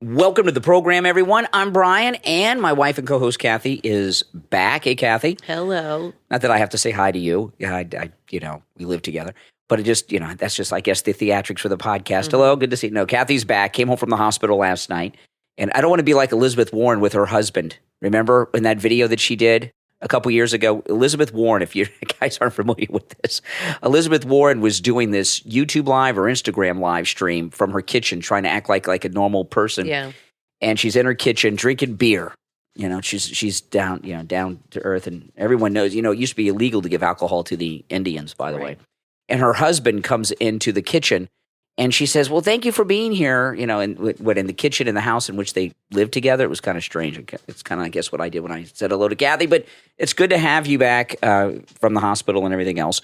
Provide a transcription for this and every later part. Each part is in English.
Welcome to the program, everyone. I'm Brian, and my wife and co-host Kathy is back. Hey, Kathy. Hello. Not that I have to say hi to you. We live together. But it just, that's just, I guess, the theatrics for the podcast. Mm-hmm. Hello, good to see you. No, Kathy's back. Came home from the hospital last night. And I don't want to be like Elizabeth Warren with her husband. Remember in that video that she did a couple years ago? Elizabeth Warren, if you guys aren't familiar with this, Elizabeth Warren was doing this YouTube live or Instagram live stream from her kitchen, trying to act like a normal person. Yeah. And she's in her kitchen drinking beer. She's down to earth. And everyone knows, it used to be illegal to give alcohol to the Indians, by the way. And her husband comes into the kitchen and she says, well, thank you for being here, in the kitchen in the house in which they lived together. It was kind of strange. It's kind of, I guess, what I did when I said hello to Kathy. But it's good to have you back from the hospital and everything else.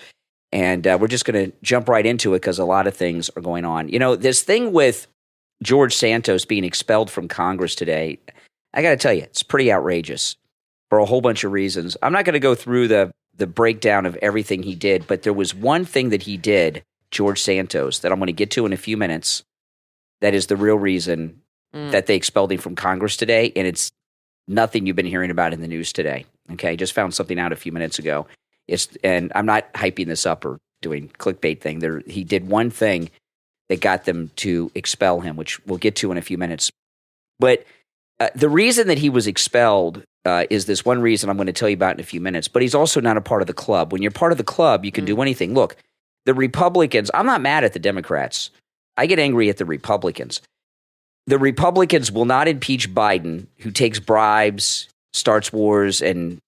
And we're just going to jump right into it because a lot of things are going on. This thing with George Santos being expelled from Congress today, I got to tell you, it's pretty outrageous for a whole bunch of reasons. I'm not going to go through the breakdown of everything he did, but there was one thing that he did, George Santos, that I'm going to get to in a few minutes, that is the real reason that they expelled him from Congress today, and it's nothing you've been hearing about in the news today. Okay, just found something out a few minutes ago. And I'm not hyping this up or doing clickbait thing. He did one thing that got them to expel him, which we'll get to in a few minutes. But the reason that he was expelled is this one reason I'm going to tell you about in a few minutes. But he's also not a part of the club. When you're part of the club, you can do anything. Look, the Republicans, I'm not mad at the Democrats. I get angry at the Republicans. The Republicans will not impeach Biden, who takes bribes, starts wars, and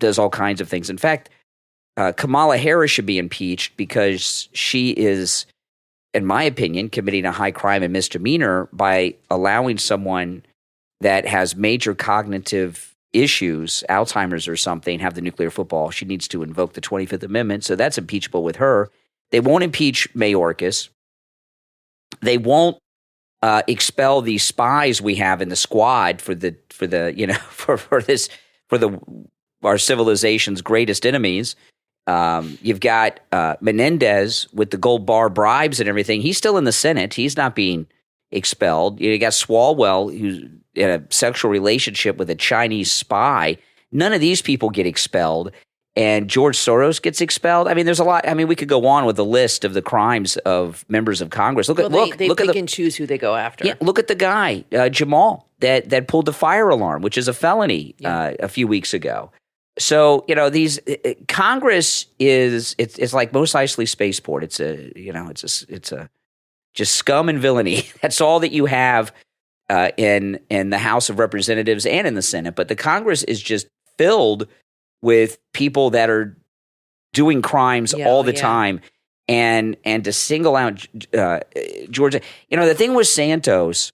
does all kinds of things. In fact, Kamala Harris should be impeached because she is, in my opinion, committing a high crime and misdemeanor by allowing someone that has major cognitive issues, Alzheimer's or something, have the nuclear football. She needs to invoke the 25th Amendment, so that's impeachable with her. They won't impeach Mayorkas. They won't expel the spies we have in the squad for our civilization's greatest enemies. You've got Menendez with the gold bar bribes and everything. He's still in the Senate. He's not being expelled. You got Swalwell, who's in a sexual relationship with a Chinese spy. None of these people get expelled. And George Soros gets expelled. I mean, there's a lot. I mean, we could go on with the list of the crimes of members of Congress. They pick and choose who they go after. Yeah, look at the guy, Jamal, that pulled the fire alarm, which is a felony a few weeks ago. So, these Congress it's like Mos Eisley Spaceport. It's a just scum and villainy. That's all that you have in the House of Representatives and in the Senate. But the Congress is just filled with people that are doing crimes all the time. And to single out Georgia, the thing with Santos,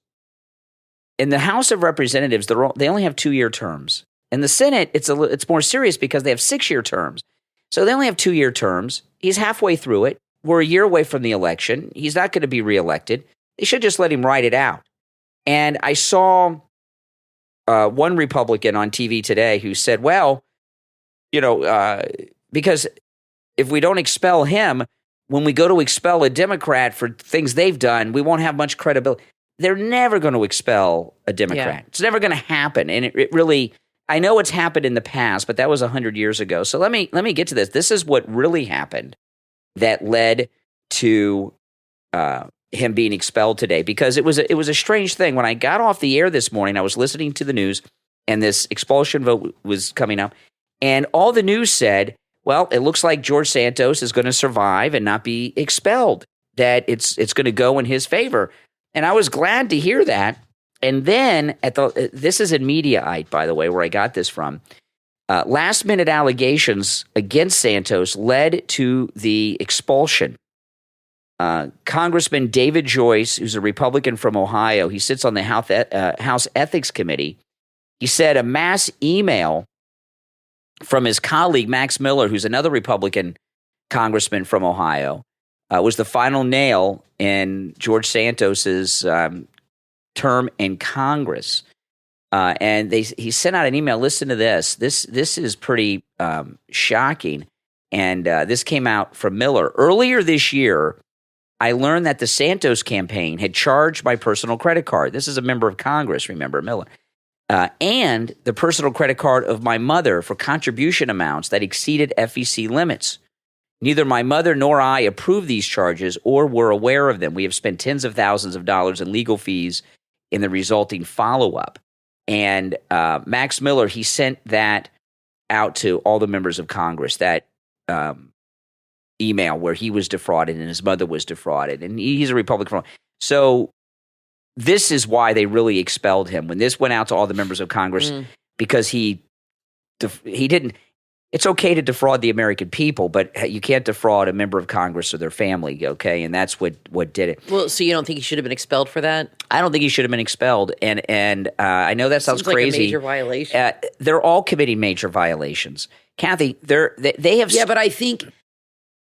in the House of Representatives, they only have 2-year terms. In the Senate, it's more serious because they have 6-year terms. So they only have 2-year terms. He's halfway through it. We're a year away from the election. He's not going to be reelected. They should just let him ride it out. And I saw one Republican on TV today who said, well, because if we don't expel him, when we go to expel a Democrat for things they've done, we won't have much credibility. They're never going to expel a Democrat. Yeah. It's never going to happen. And it really, I know it's happened in the past, but that was 100 years ago. So let me get to this. This is what really happened that led to him being expelled today, because it was a strange thing. When I got off the air this morning, I was listening to the news, and this expulsion vote was coming up, and all the news said, well, it looks like George Santos is going to survive and not be expelled, that it's going to go in his favor. And I was glad to hear that. And then this is in Mediaite, by the way, where I got this from. Last-minute allegations against Santos led to the expulsion. Congressman David Joyce, who's a Republican from Ohio, he sits on the House Ethics Committee. He said a mass email from his colleague, Max Miller, who's another Republican congressman from Ohio, was the final nail in George Santos's term in Congress. And he sent out an email. Listen to this. This is pretty shocking. And this came out from Miller. Earlier this year, I learned that the Santos campaign had charged my personal credit card. This is a member of Congress, remember, Miller. And the personal credit card of my mother for contribution amounts that exceeded FEC limits. Neither my mother nor I approved these charges or were aware of them. We have spent tens of thousands of dollars in legal fees in the resulting follow-up. And Max Miller, he sent that out to all the members of Congress, that email where he was defrauded and his mother was defrauded. And he's a Republican. So this is why they really expelled him. When this went out to all the members of Congress, because he didn't. It's okay to defraud the American people, but you can't defraud a member of Congress or their family, okay? And that's what did it. Well, so you don't think he should have been expelled for that? I don't think he should have been expelled. And I know that sounds crazy. Like a major violation. They're all committing major violations. Kathy, they have... Yeah, but I think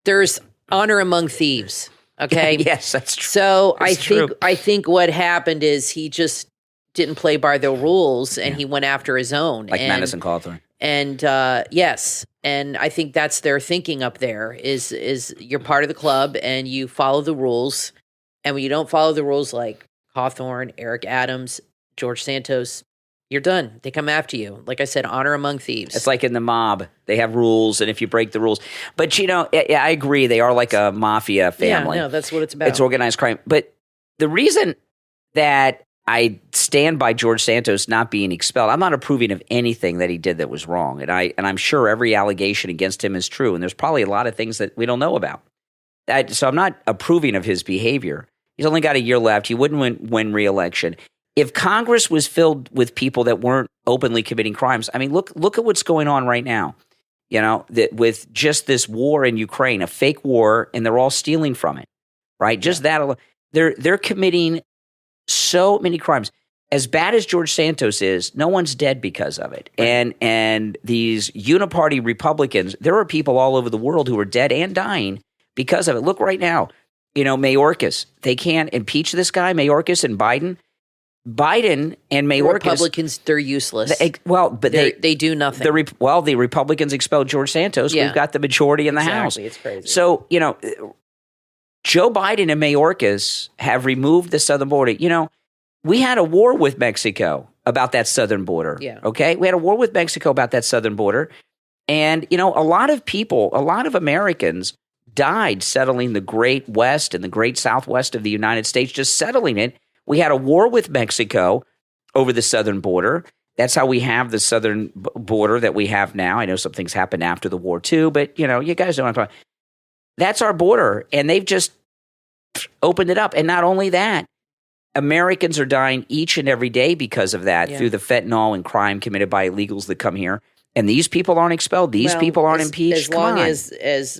there's honor among thieves, okay? Yes, that's true. So I think what happened is he just didn't play by the rules, and he went after his own. Like Madison Cawthorn. And yes, and I think that's their thinking up there is you're part of the club and you follow the rules. And when you don't follow the rules like Cawthorn, Eric Adams, George Santos, you're done. They come after you. Like I said, honor among thieves. It's like in the mob. They have rules, and if you break the rules. But, I agree. They are like a mafia family. Yeah, no, that's what it's about. It's organized crime. But the reason that I stand by George Santos not being expelled, I'm not approving of anything that he did that was wrong. And I'm sure every allegation against him is true. And there's probably a lot of things that we don't know about. So I'm not approving of his behavior. He's only got a year left. He wouldn't win re-election. If Congress was filled with people that weren't openly committing crimes, I mean, look at what's going on right now. With just this war in Ukraine, a fake war, and they're all stealing from it, right? Just that, they're committing so many crimes. As bad as George Santos is, no one's dead because of it. And these uniparty Republicans, there are people all over the world who are dead and dying because of it. Look right now, Mayorkas. They can't impeach this guy, Mayorkas and Biden. Biden and Mayorkas. Republicans, they're useless. But they do nothing. The Republicans expelled George Santos. Yeah. We've got the majority in the House. It's crazy. So, Joe Biden and Mayorkas have removed the southern border. We had a war with Mexico about that southern border. Yeah. Okay? We had a war with Mexico about that southern border. And, a lot of Americans died settling the great west and the great southwest of the United States, just settling it. We had a war with Mexico over the southern border. That's how we have the southern border that we have now. I know some things happened after the war too, but, you guys don't have to. That's our border, and they've just opened it up. And not only that, Americans are dying each and every day because of that through the fentanyl and crime committed by illegals that come here. And these people aren't expelled. These people aren't impeached. As long as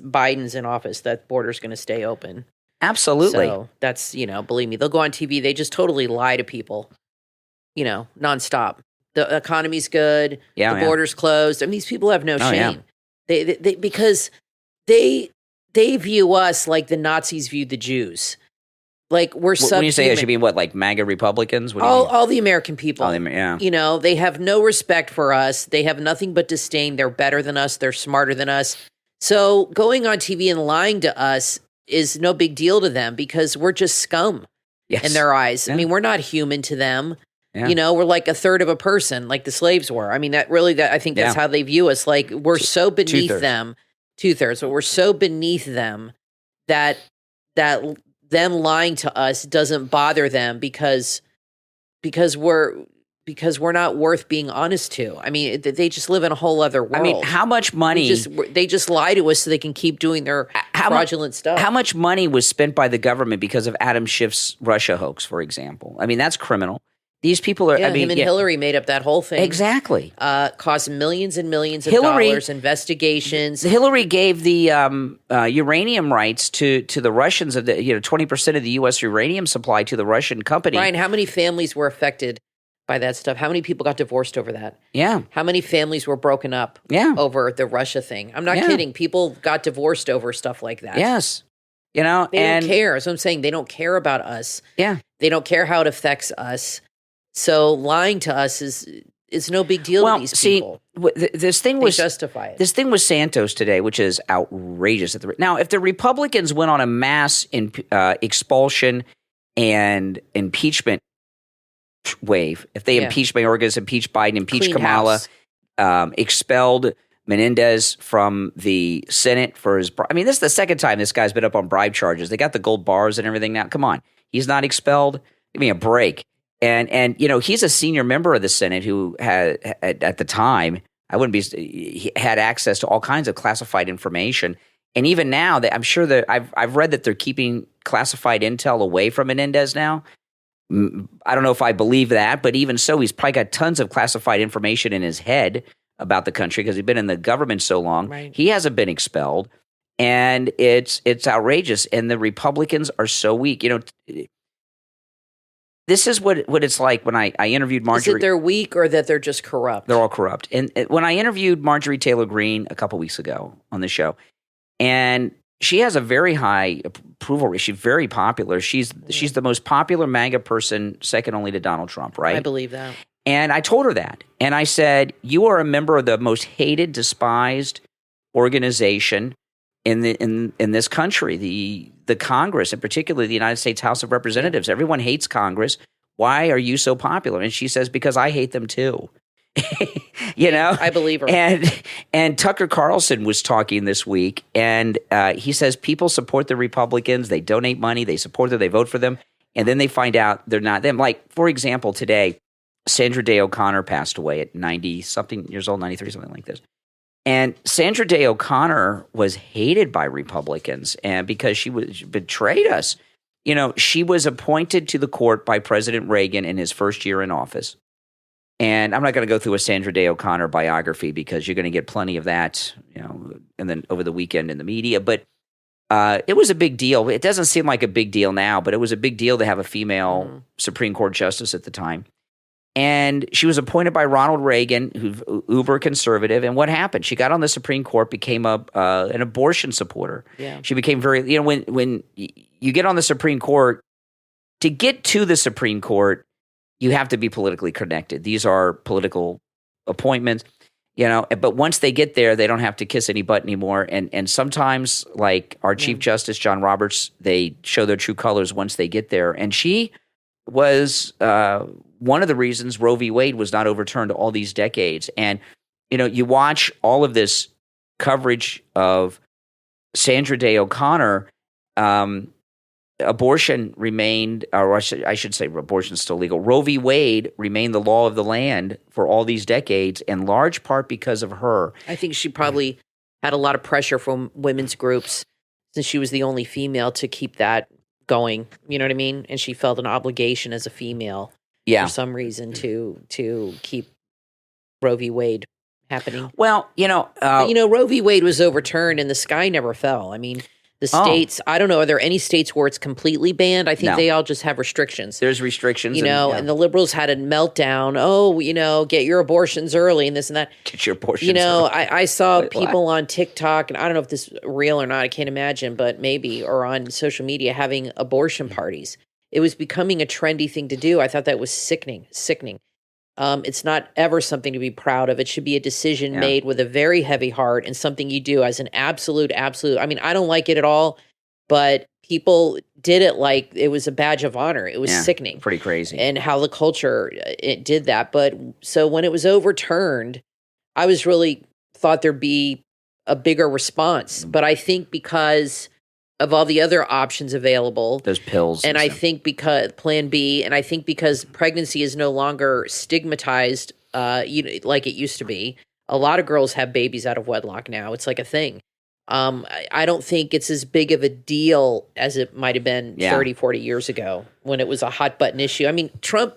Biden's in office, that border's going to stay open. Absolutely. So that's, believe me, they'll go on TV. They just totally lie to people, nonstop. The economy's good. The border's closed. I mean, these people have no shame. Yeah. They because they view us like the Nazis viewed the Jews. Like we're subhuman. When you say us, you mean what, like MAGA Republicans? What all the American people. Yeah. They have no respect for us. They have nothing but disdain. They're better than us. They're smarter than us. So going on TV and lying to us is no big deal to them because we're just scum in their eyes. Yeah. I mean, we're not human to them. Yeah. We're like a third of a person, like the slaves were. I mean, I think that's how they view us. Like we're so beneath them. 2/3, but we're so beneath them that them lying to us doesn't bother them because we're not worth being honest to. I mean, they just live in a whole other world. I mean, how much money? They just lie to us so they can keep doing their fraudulent stuff. How much money was spent by the government because of Adam Schiff's Russia hoax, for example? I mean, that's criminal. These people are. Him and Hillary made up that whole thing. Exactly. Cost millions and millions of dollars, investigations. Hillary gave the uranium rights to the Russians of the 20% of the U.S. uranium supply to the Russian company. Ryan, how many families were affected by that stuff? How many people got divorced over that? Yeah. How many families were broken up? Over the Russia thing? I'm not kidding. People got divorced over stuff like that. Yes. They don't care. So I'm saying they don't care about us. Yeah. They don't care how it affects us. So lying to us is it's no big deal to these people. This thing was justify it. This thing was Santos today, which is outrageous. Now, if the Republicans went on a mass expulsion and impeachment wave, if they impeached Mayorkas, impeached Biden, impeached Clean Kamala, expelled Menendez from the Senate for his – I mean, this is the second time this guy's been up on bribe charges. They got the gold bars and everything now. Come on. He's not expelled? Give me a break. And you know, he's a senior member of the Senate who had at the time, he had access to all kinds of classified information. And even now, I'm sure that I've read that they're keeping classified intel away from Menendez now. I don't know if I believe that, but even so, he's probably got tons of classified information in his head about the country because he's been in the government so long. Right. He hasn't been expelled, and it's outrageous. And the Republicans are so weak. You know, this is what it's like when I interviewed Marjorie. Is it they're weak or that they're just corrupt? They're all corrupt. And when I interviewed Marjorie Taylor Greene a couple weeks ago on the show, and she has a very high approval rate. She's very popular. She's the most popular MAGA person, second only to Donald Trump, right? I believe that. And I told her that. And I said, you are a member of the most hated, despised organization in this country, the Congress, and particularly the United States House of Representatives. Everyone hates Congress. Why are you so popular? And she says, because I hate them too. You know? I believe her. And Tucker Carlson was talking this week, and he says people support the Republicans. They donate money. They support them. They vote for them. And then they find out they're not them. Like, for example, today, Sandra Day O'Connor passed away at 90-something years old, 93, something like this. And Sandra Day O'Connor was hated by Republicans and because she betrayed us. You know, she was appointed to the court by President Reagan in his first year in office. And I'm not going to go through a Sandra Day O'Connor biography because you're going to get plenty of that, you know, and then over the weekend in the media. But it was a big deal. It doesn't seem like a big deal now, but it was a big deal to have a female Supreme Court justice at the time. And she was appointed by Ronald Reagan, who's uber conservative. And what happened? She got on the Supreme Court, became an abortion supporter. Yeah. She became very, you know, when you get on the Supreme Court, to get to the Supreme Court, you have to be politically connected. These are political appointments, you know. But once they get there, they don't have to kiss any butt anymore. And sometimes, like our Chief Justice John Roberts, they show their true colors once they get there. And she was one of the reasons Roe v. Wade was not overturned all these decades. And, you know, you watch all of this coverage of Sandra Day O'Connor, abortion remained, or I should say abortion is still legal. Roe v. Wade remained the law of the land for all these decades, in large part because of her. I think she probably had a lot of pressure from women's groups since she was the only female to keep that going. You know what I mean? And she felt an obligation as a female for some reason to keep Roe v. Wade happening. Well, you know, Roe v. Wade was overturned and the sky never fell. I mean, the states, I don't know, are there any states where it's completely banned? I think they all just have restrictions. There's restrictions. And the liberals had a meltdown. Oh, get your abortions early and this and that. Get your abortions early. I saw people on TikTok, and I don't know if this is real or not, I can't imagine, but maybe, or on social media, having abortion parties. It was becoming a trendy thing to do. I thought that was sickening. It's not ever something to be proud of. It should be a decision made with a very heavy heart and something you do as an absolute. I mean, I don't like it at all, but people did it like it was a badge of honor. It was sickening. Pretty crazy. And how the culture it did that. But so when it was overturned, I was really thought there'd be a bigger response. But I think because of all the other options available. Those pills. And I think because Plan B, and I think because pregnancy is no longer stigmatized like it used to be. A lot of girls have babies out of wedlock now. It's like a thing. I don't think it's as big of a deal as it might have been 30, 40 years ago when it was a hot button issue. I mean, Trump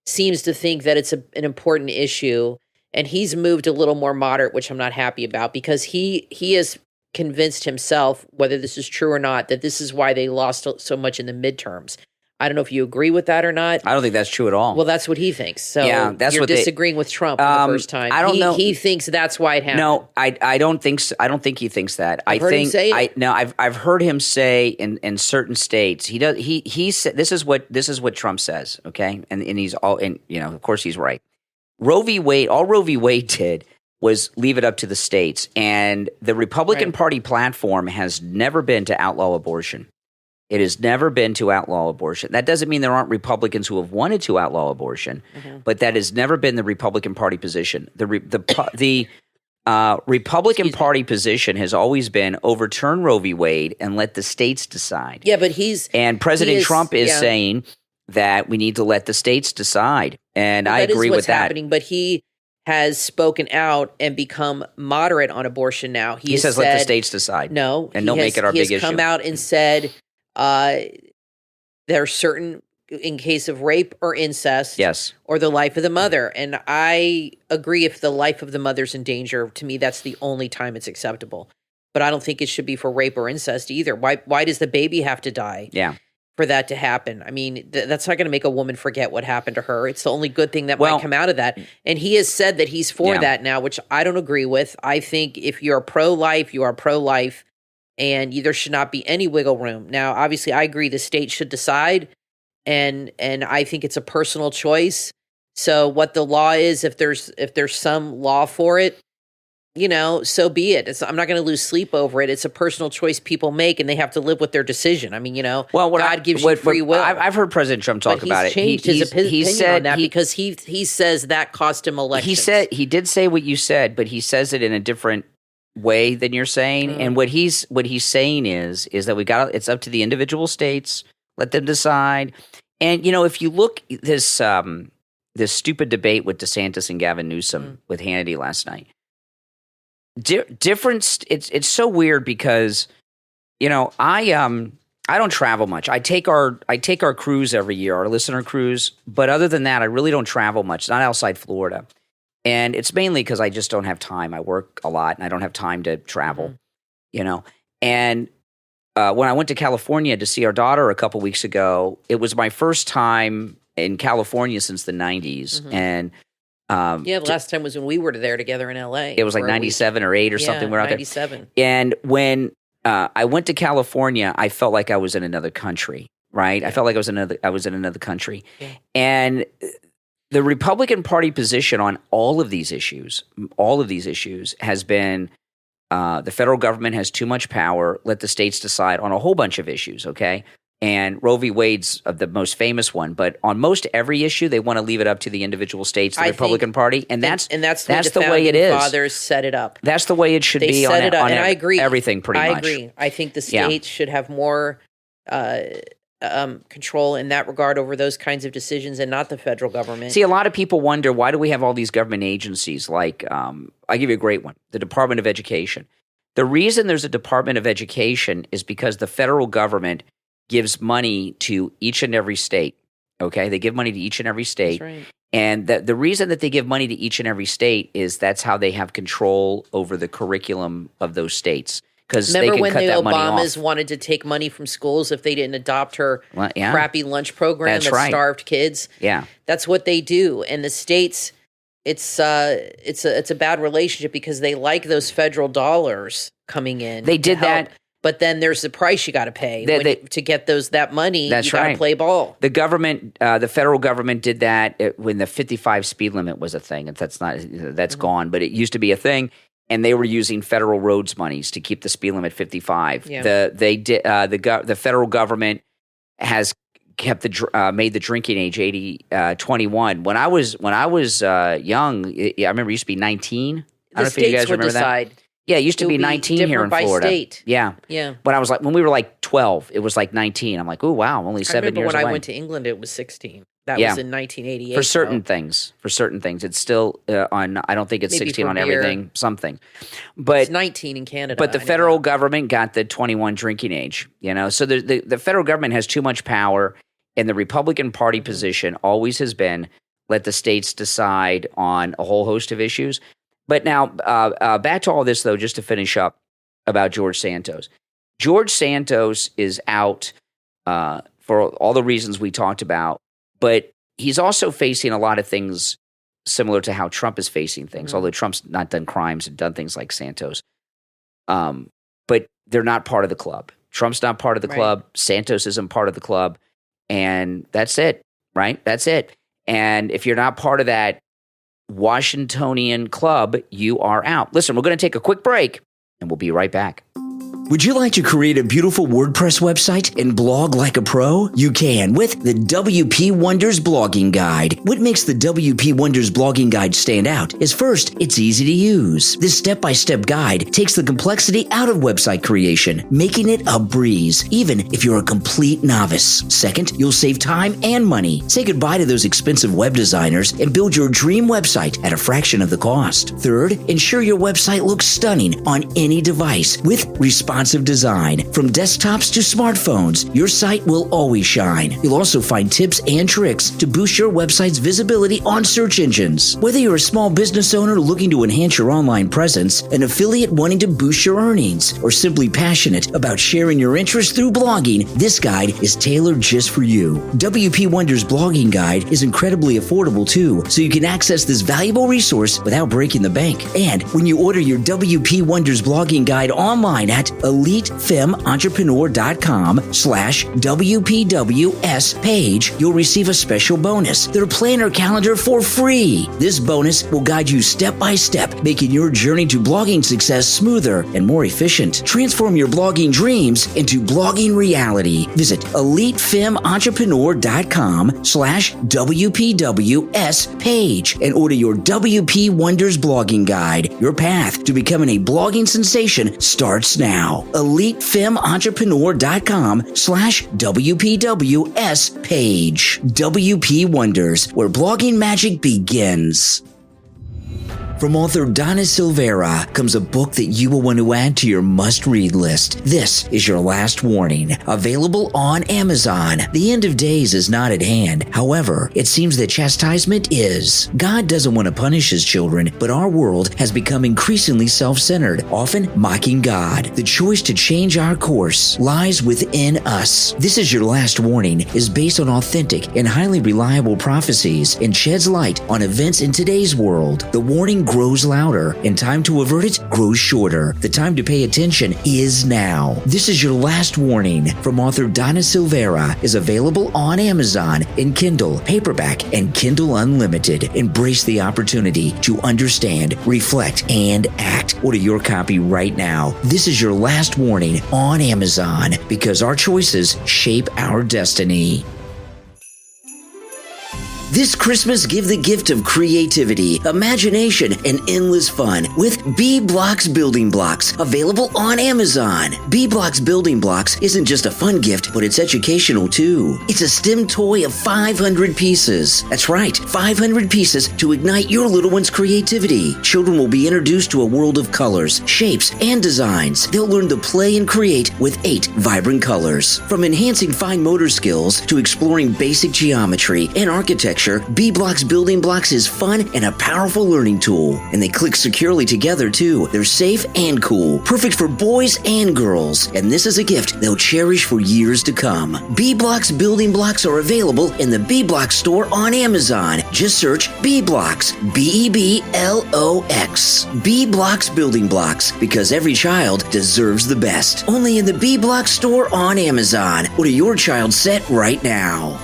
seems to think that it's an important issue, and he's moved a little more moderate, which I'm not happy about because he has convinced himself, whether this is true or not, that this is why they lost so much in the midterms. I don't know if you agree with that or not. I don't think that's true at all. Well, that's what he thinks. So that's you're what disagreeing with Trump for the first time. I don't know. He thinks that's why it happened. No, I don't think so. I don't think he thinks that. I've heard him say it. I've heard him say in certain states he said this is what Trump says. Okay, and he's all, and of course he's right. Roe v. Wade, all Roe v. Wade did was leave it up to the states. And the Republican Party platform has never been to outlaw abortion. It has never been to outlaw abortion. That doesn't mean there aren't Republicans who have wanted to outlaw abortion, but that has never been the Republican Party position. The Republican Party position has always been overturn Roe v. Wade and let the states decide. Yeah, but President Trump is saying that we need to let the states decide, and I agree with that. Happening, but he has spoken out and become moderate on abortion now. He says, let the states decide. No. And don't make it our big issue. He has come out and said there are certain, in case of rape or incest, or the life of the mother. And I agree if the life of the mother's in danger, to me, that's the only time it's acceptable. But I don't think it should be for rape or incest either. Why does the baby have to die? For that to happen. I mean, that's not going to make a woman forget what happened to her. It's the only good thing that might come out of that. And he has said that he's for that now, which I don't agree with. I think if you're pro-life, you are pro-life, and there should not be any wiggle room. Now, obviously, I agree the state should decide, and I think it's a personal choice. So what the law is, if there's some law for it, so be it. I'm not going to lose sleep over it. It's a personal choice people make, and they have to live with their decision. I mean, God gives you free will. I've heard President Trump talk about it. Changed his opinion on that because he says that cost him elections. He did say what you said, but he says it in a different way than you're saying. And what he's saying is that it's up to the individual states. Let them decide. And if you look this stupid debate with DeSantis and Gavin Newsom with Hannity last night. Difference. It's so weird because, I don't travel much. I take our cruise every year, our listener cruise. But other than that, I really don't travel much. Not outside Florida, and it's mainly because I just don't have time. I work a lot, and I don't have time to travel. And when I went to California to see our daughter a couple weeks ago, it was my first time in California since the '90s, and. The last time was when we were there together in L.A. It was like 97 or 8 or something. We're out 97. There. And when I went to California, I felt like I was in another country, right? I felt like I was in another country. Yeah. And the Republican Party position on all of these issues has been the federal government has too much power. Let the states decide on a whole bunch of issues, okay? And Roe v. Wade's the most famous one, but on most every issue, they want to leave it up to the individual states, the Republican Party, and that's the way it is. Fathers set it up. That's the way it should be. On and I agree. Everything pretty much. I agree. I think the states should have more control in that regard over those kinds of decisions, and not the federal government. See, a lot of people wonder why do we have all these government agencies? Like, I'll give you a great one: the Department of Education. The reason there's a Department of Education is because the federal government gives money to each and every state, okay? They give money to each and every state. That's right. And the reason that they give money to each and every state is that's how they have control over the curriculum of those states. Because they can cut that money off. Remember when the Obamas wanted to take money from schools if they didn't adopt her crappy lunch program that starved kids? Yeah. That's what they do. And the states, it's a bad relationship because they like those federal dollars coming in. They did that. But then there's the price you got to pay to get that money. That's you got to play ball. The government, the federal government, did that when the 55 speed limit was a thing. That's gone, but it used to be a thing, and they were using federal roads monies to keep the speed limit 55. Yeah. The federal government has kept made the drinking age 21. When I was young, I remember it used to be 19. I don't know if you guys remember that. Yeah, it used to be 19 here in Florida. State. Yeah. When we were like 12, it was like 19. I'm like, oh wow, I'm only 7 years away. When I went to England, it was 16. That was in 1988. For certain things, it's still on. I don't think it's 16 on everything. Something, but it's 19 in Canada. But the federal government got the 21 drinking age. So the federal government has too much power, and the Republican Party position always has been let the states decide on a whole host of issues. But now, back to all this, though, just to finish up about George Santos. George Santos is out for all the reasons we talked about, but he's also facing a lot of things similar to how Trump is facing things, although Trump's not done crimes and done things like Santos. But they're not part of the club. Trump's not part of the club. Santos isn't part of the club. And that's it, right? That's it. And if you're not part of that, Washingtonian club, you are out. Listen, we're going to take a quick break, and we'll be right back. Would you like to create a beautiful WordPress website and blog like a pro? You can with the WP Wonders Blogging Guide. What makes the WP Wonders Blogging Guide stand out is first, it's easy to use. This step-by-step guide takes the complexity out of website creation, making it a breeze, even if you're a complete novice. Second, you'll save time and money. Say goodbye to those expensive web designers and build your dream website at a fraction of the cost. Third, ensure your website looks stunning on any device with responsive design. From desktops to smartphones, your site will always shine. You'll also find tips and tricks to boost your website's visibility on search engines. Whether you're a small business owner looking to enhance your online presence, an affiliate wanting to boost your earnings, or simply passionate about sharing your interests through blogging, this guide is tailored just for you. WP Wonders Blogging Guide is incredibly affordable too, so you can access this valuable resource without breaking the bank. And when you order your WP Wonders Blogging Guide online at elitefementrepreneur.com/WPWS page, you'll receive a special bonus, their planner calendar for free. This bonus will guide you step by step, making your journey to blogging success smoother and more efficient. Transform your blogging dreams into blogging reality. Visit elitefementrepreneur.com/WPWS page and order your WP Wonders Blogging Guide. Your path to becoming a blogging sensation starts now. elitefementrepreneur.com/WPWS page. WP Wonders, where blogging magic begins. From author Donna Silvera comes a book that you will want to add to your must-read list. This is Your Last Warning, available on Amazon. The end of days is not at hand. However, it seems that chastisement is. God doesn't want to punish his children, but our world has become increasingly self-centered, often mocking God. The choice to change our course lies within us. This is Your Last Warning is based on authentic and highly reliable prophecies and sheds light on events in today's world. The warning grows louder, and time to avert it grows shorter. The time to pay attention is now. This is Your Last Warning from author Donna Silvera is available on Amazon in Kindle, paperback, and Kindle Unlimited. Embrace the opportunity to understand, reflect, and act. Order your copy right now. This is Your Last Warning on Amazon, because our choices shape our destiny. This Christmas, give the gift of creativity, imagination, and endless fun with B-Blocks Building Blocks, available on Amazon. B-Blocks Building Blocks isn't just a fun gift, but it's educational too. It's a STEM toy of 500 pieces. That's right, 500 pieces to ignite your little one's creativity. Children will be introduced to a world of colors, shapes, and designs. They'll learn to play and create with 8 vibrant colors. From enhancing fine motor skills to exploring basic geometry and architecture, B-Blocks Building Blocks is fun and a powerful learning tool. And they click securely together too. They're safe and cool, perfect for boys and girls. And this is a gift they'll cherish for years to come. B-Blocks Building Blocks are available in the B-Blocks store on Amazon. Just search B-Blocks, B-E-B-L-O-X. B-Blocks Building Blocks, because every child deserves the best. Only in the B-Blocks store on Amazon. Order your child's set right now.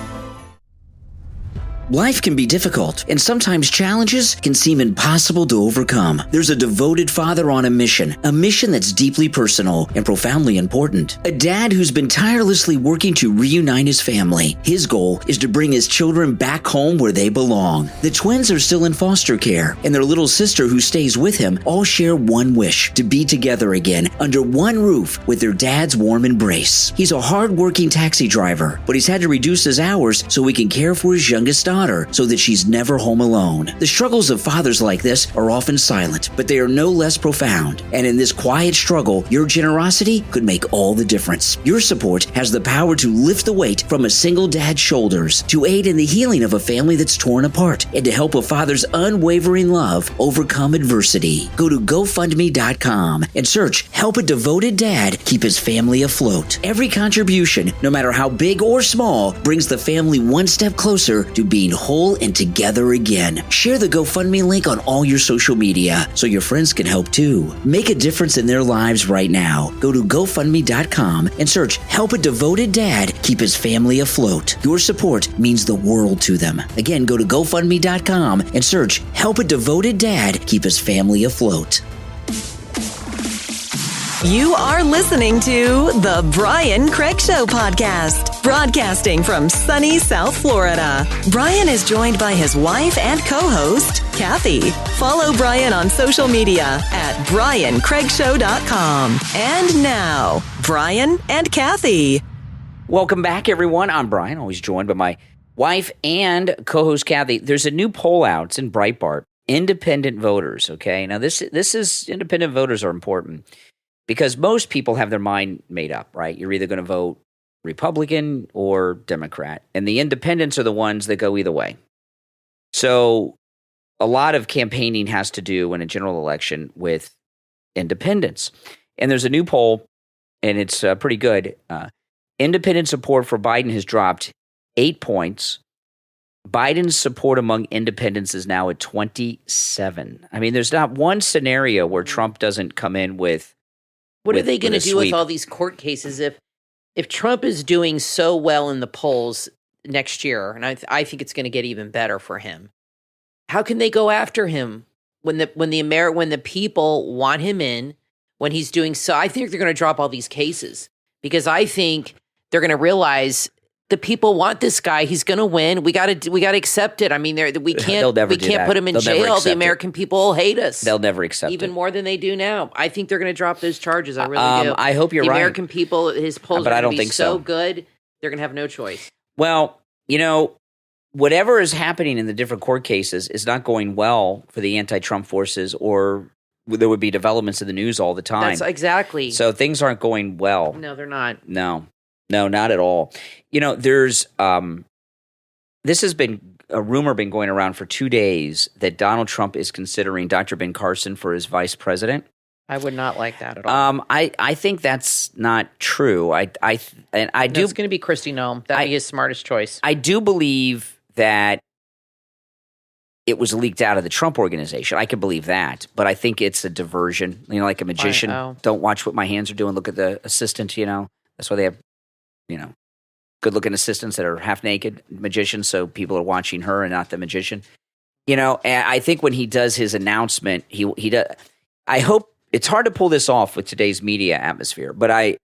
Life can be difficult, and sometimes challenges can seem impossible to overcome. There's a devoted father on a mission that's deeply personal and profoundly important. A dad who's been tirelessly working to reunite his family. His goal is to bring his children back home where they belong. The twins are still in foster care, and their little sister who stays with him all share one wish: to be together again under one roof with their dad's warm embrace. He's a hard-working taxi driver, but he's had to reduce his hours so he can care for his youngest daughter, so that she's never home alone. The struggles of fathers like this are often silent, but they are no less profound. And in this quiet struggle, your generosity could make all the difference. Your support has the power to lift the weight from a single dad's shoulders, to aid in the healing of a family that's torn apart, and to help a father's unwavering love overcome adversity. Go to GoFundMe.com and search "Help a Devoted Dad Keep His Family Afloat." Every contribution, no matter how big or small, brings the family one step closer to being being whole and together again. Share the GoFundMe link on all your social media so your friends can help too. Make a difference in their lives right now. Go to GoFundMe.com and search Help a Devoted Dad Keep His Family Afloat. Your support means the world to them. Again, go to GoFundMe.com and search Help a Devoted Dad Keep His Family Afloat. You are listening to The Brian Craig Show podcast, broadcasting from sunny South Florida. Brian is joined by his wife and co-host, Kathy. Follow Brian on social media at BrianCraigShow.com. And now, Brian and Kathy. Welcome back, everyone. I'm Brian, always joined by my wife and co-host, Kathy. There's a new poll out. It's in Breitbart. Independent voters, okay? Now, this is independent voters are important. Because most people have their mind made up, right? You're either going to vote Republican or Democrat. And the independents are the ones that go either way. So a lot of campaigning has to do in a general election with independents. And there's a new poll, and it's pretty good. Independent support for Biden has dropped 8 points. Biden's support among independents is now at 27. I mean, there's not one scenario where Trump doesn't come in with What are they going to do with all these court cases if Trump is doing so well in the polls next year? And I think it's going to get even better for him. How can they go after him when the people want him in, when he's doing so? I think they're going to drop all these cases because I think they're going to realize the people want this guy. He's going to win. We got to accept it. I mean, we can't put him in jail. The American people hate us. They'll never accept even it. more than they do now. I think they're going to drop those charges. I really do. I hope you're right. The American people, his polls but are I don't going to be think so good. They're going to have no choice. Well, whatever is happening in the different court cases is not going well for the anti-Trump forces, or there would be developments in the news all the time. That's exactly. So things aren't going well. No, they're not. No, not at all. There's this has been a rumor been going around for 2 days that Donald Trump is considering Dr. Ben Carson for his vice president. I would not like that at all. I think that's not true. It's going to be Kristi Nome. That'd be his smartest choice. I do believe that it was leaked out of the Trump organization. I can believe that, but I think it's a diversion. Like a magician. Don't watch what my hands are doing. Look at the assistant. That's why they have good-looking assistants that are half-naked magicians, so people are watching her and not the magician. And I think when he does his announcement, he does. I hope it's hard to pull this off with today's media atmosphere, but I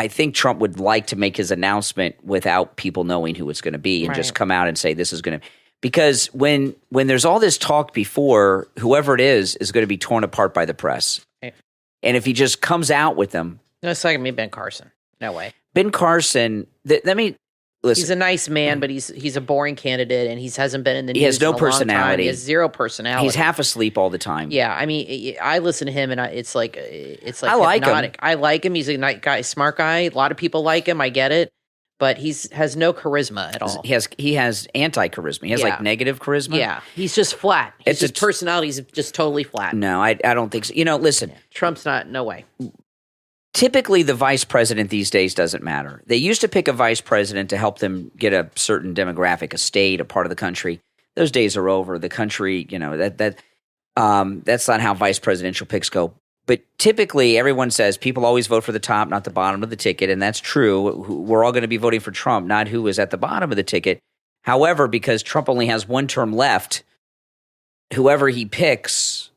think Trump would like to make his announcement without people knowing who it's going to be and just come out and say this is going to. Because when there's all this talk before, whoever it is going to be torn apart by the press. Right. And if he just comes out with them, no, it's not going to be Ben Carson. No way. Ben Carson, let me listen. He's a nice man, but he's a boring candidate, and he hasn't been in the news. He has no in a personality. Long time. He has zero personality. He's half asleep all the time. Yeah, I mean, I listen to him, and it's like I like hypnotic. him. I like him. He's a nice guy, smart guy. A lot of people like him. I get it, but has no charisma at all. He has anti-charisma. He has negative charisma. Yeah, he's just flat. His personality is just totally flat. No, I don't think so. Listen, Trump's not. No way. Typically, the vice president these days doesn't matter. They used to pick a vice president to help them get a certain demographic, a state, a part of the country. Those days are over. The country, that's not how vice presidential picks go. But typically, everyone says people always vote for the top, not the bottom of the ticket, and that's true. We're all going to be voting for Trump, not who is at the bottom of the ticket. However, because Trump only has one term left, whoever he picks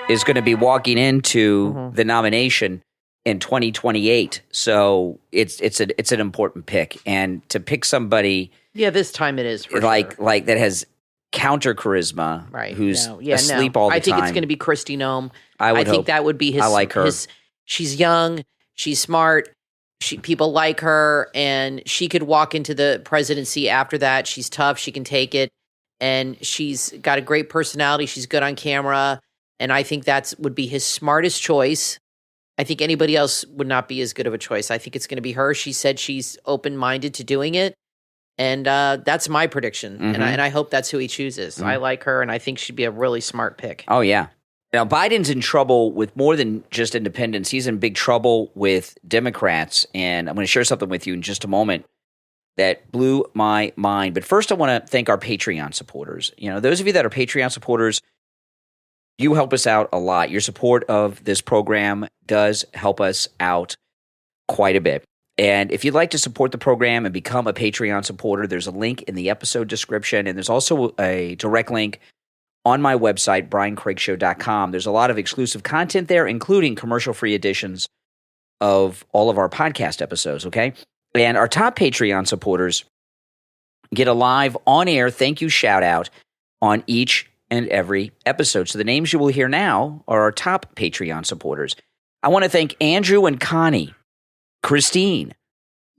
is going to be walking into the nomination in 2028. So it's an important pick, and to pick somebody, this time it is for like sure. that has counter charisma, right? Who's asleep all the time. I think it's going to be Kristi Nome. I think that would be his. I like her. She's young. She's smart. People like her, and she could walk into the presidency after that. She's tough. She can take it, and she's got a great personality. She's good on camera, and I think that would be his smartest choice. I think anybody else would not be as good of a choice. I think it's going to be her. She said she's open-minded to doing it, and that's my prediction. And I hope that's who he chooses. I like her, and I think she'd be a really smart pick. Oh, yeah. Now, Biden's in trouble with more than just independents. He's in big trouble with Democrats, and I'm going to share something with you in just a moment. that blew my mind. But first, I want to thank our Patreon supporters. Those of you that are Patreon supporters, you help us out a lot. Your support of this program does help us out quite a bit. And if you'd like to support the program and become a Patreon supporter, there's a link in the episode description, and there's also a direct link on my website, briancraigshow.com. There's a lot of exclusive content there, including commercial-free editions of all of our podcast episodes, okay? And our top Patreon supporters get a live on-air thank you shout-out on each and every episode. So the names you will hear now are our top Patreon supporters. I want to thank Andrew and Connie, Christine,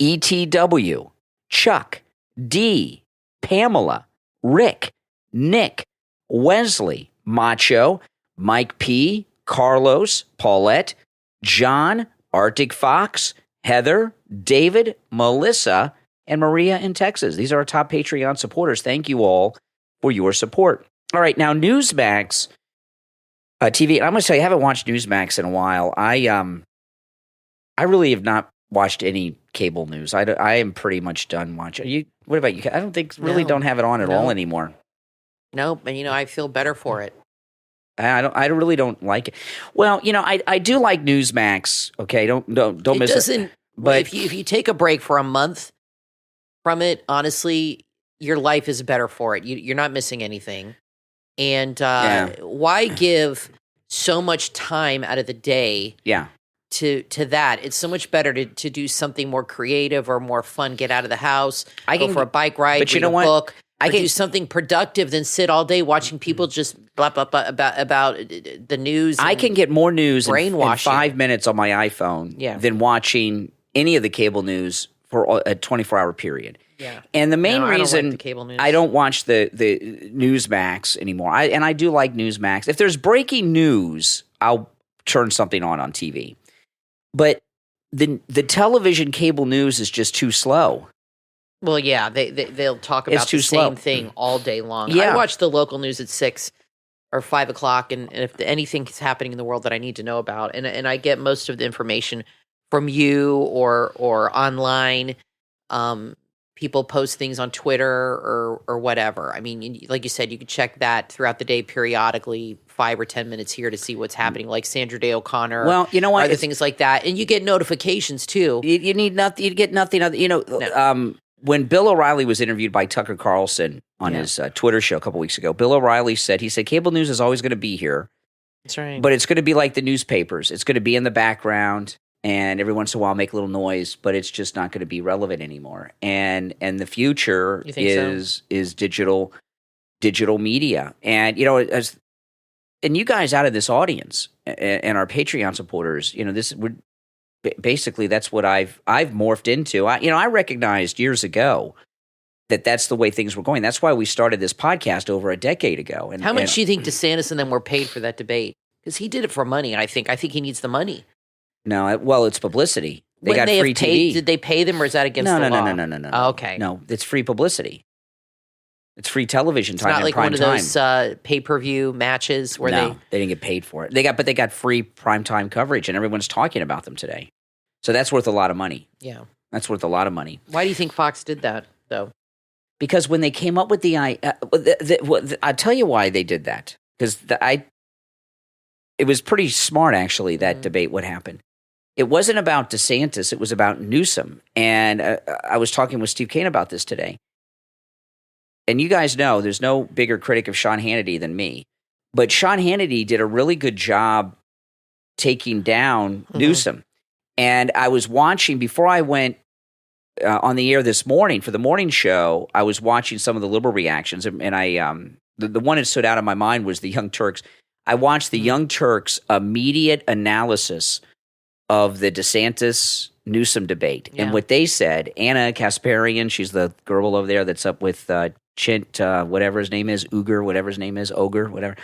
ETW, Chuck, D, Pamela, Rick, Nick, Wesley, Macho, Mike P, Carlos, Paulette, John, ActicFox, Heather, David, Melissa, and Maria in Texas. These are our top Patreon supporters. Thank you all for your support. All right, now Newsmax TV, and I'm going to tell you, I haven't watched Newsmax in a while. I really have not watched any cable news. I am pretty much done watching. What about you? I don't think don't have it on at all anymore. Nope, and I feel better for it. I really don't like it. Well, I do like Newsmax. Okay, don't miss it. But if you take a break for a month from it, honestly, your life is better for it. You're not missing anything. And why give so much time out of the day? To that, it's so much better to do something more creative or more fun. Get out of the house, go for a bike ride, read a book. I can do something productive than sit all day watching people just blah blah blah about the news. I can get more news in 5 minutes on my iPhone than watching any of the cable news for a 24-hour period. Yeah, and the main reason I don't watch the Newsmax anymore, I do like Newsmax. If there's breaking news, I'll turn something on TV. But the television cable news is just too slow. Well, yeah, they'll talk about the same thing all day long. Yeah. I watch the local news at 6 or 5 o'clock, and if anything is happening in the world that I need to know about, and I get most of the information from you or online. People post things on Twitter or whatever. I mean, like you said, you could check that throughout the day periodically, 5 or 10 minutes here to see what's happening, like Sandra Day O'Connor. Well, you know what? Other things like that. And you get notifications, too. You need nothing. You get nothing. When Bill O'Reilly was interviewed by Tucker Carlson on his Twitter show a couple weeks ago, Bill O'Reilly said, cable news is always going to be here. That's right. But it's going to be like the newspapers. It's going to be in the background. And every once in a while make a little noise, but it's just not going to be relevant anymore. And the future is digital media. And and you guys out of this audience and our Patreon supporters, this would basically that's what I've morphed into. I recognized years ago that that's the way things were going. That's why we started this podcast over a decade ago. And how much do you think DeSantis and them were paid for that debate? Because he did it for money. I think he needs the money. No, well, it's publicity. They got free TV. Did they pay them, or is that against the law? No. Oh, okay. No, it's free publicity. It's free television time. It's not like prime one of those pay-per-view matches where they didn't get paid for it. They got free primetime coverage, and everyone's talking about them today. So that's worth a lot of money. Yeah, that's worth a lot of money. Why do you think Fox did that, though? Because when they came up with I'll tell you why they did that. Because it was pretty smart, actually, that debate, what happened. It wasn't about DeSantis. It was about Newsome. And I was talking with Steve Kane about this today. And you guys know there's no bigger critic of Sean Hannity than me. But Sean Hannity did a really good job taking down Newsome. And I was watching, before I went on the air this morning for the morning show, I was watching some of the liberal reactions. And I the one that stood out in my mind was the Young Turks. I watched the Young Turks' immediate analysis of the DeSantis Newsome debate. Yeah. And what they said, Anna Kasparian, she's the girl over there that's up with Chint, whatever his name is, Ogre, whatever.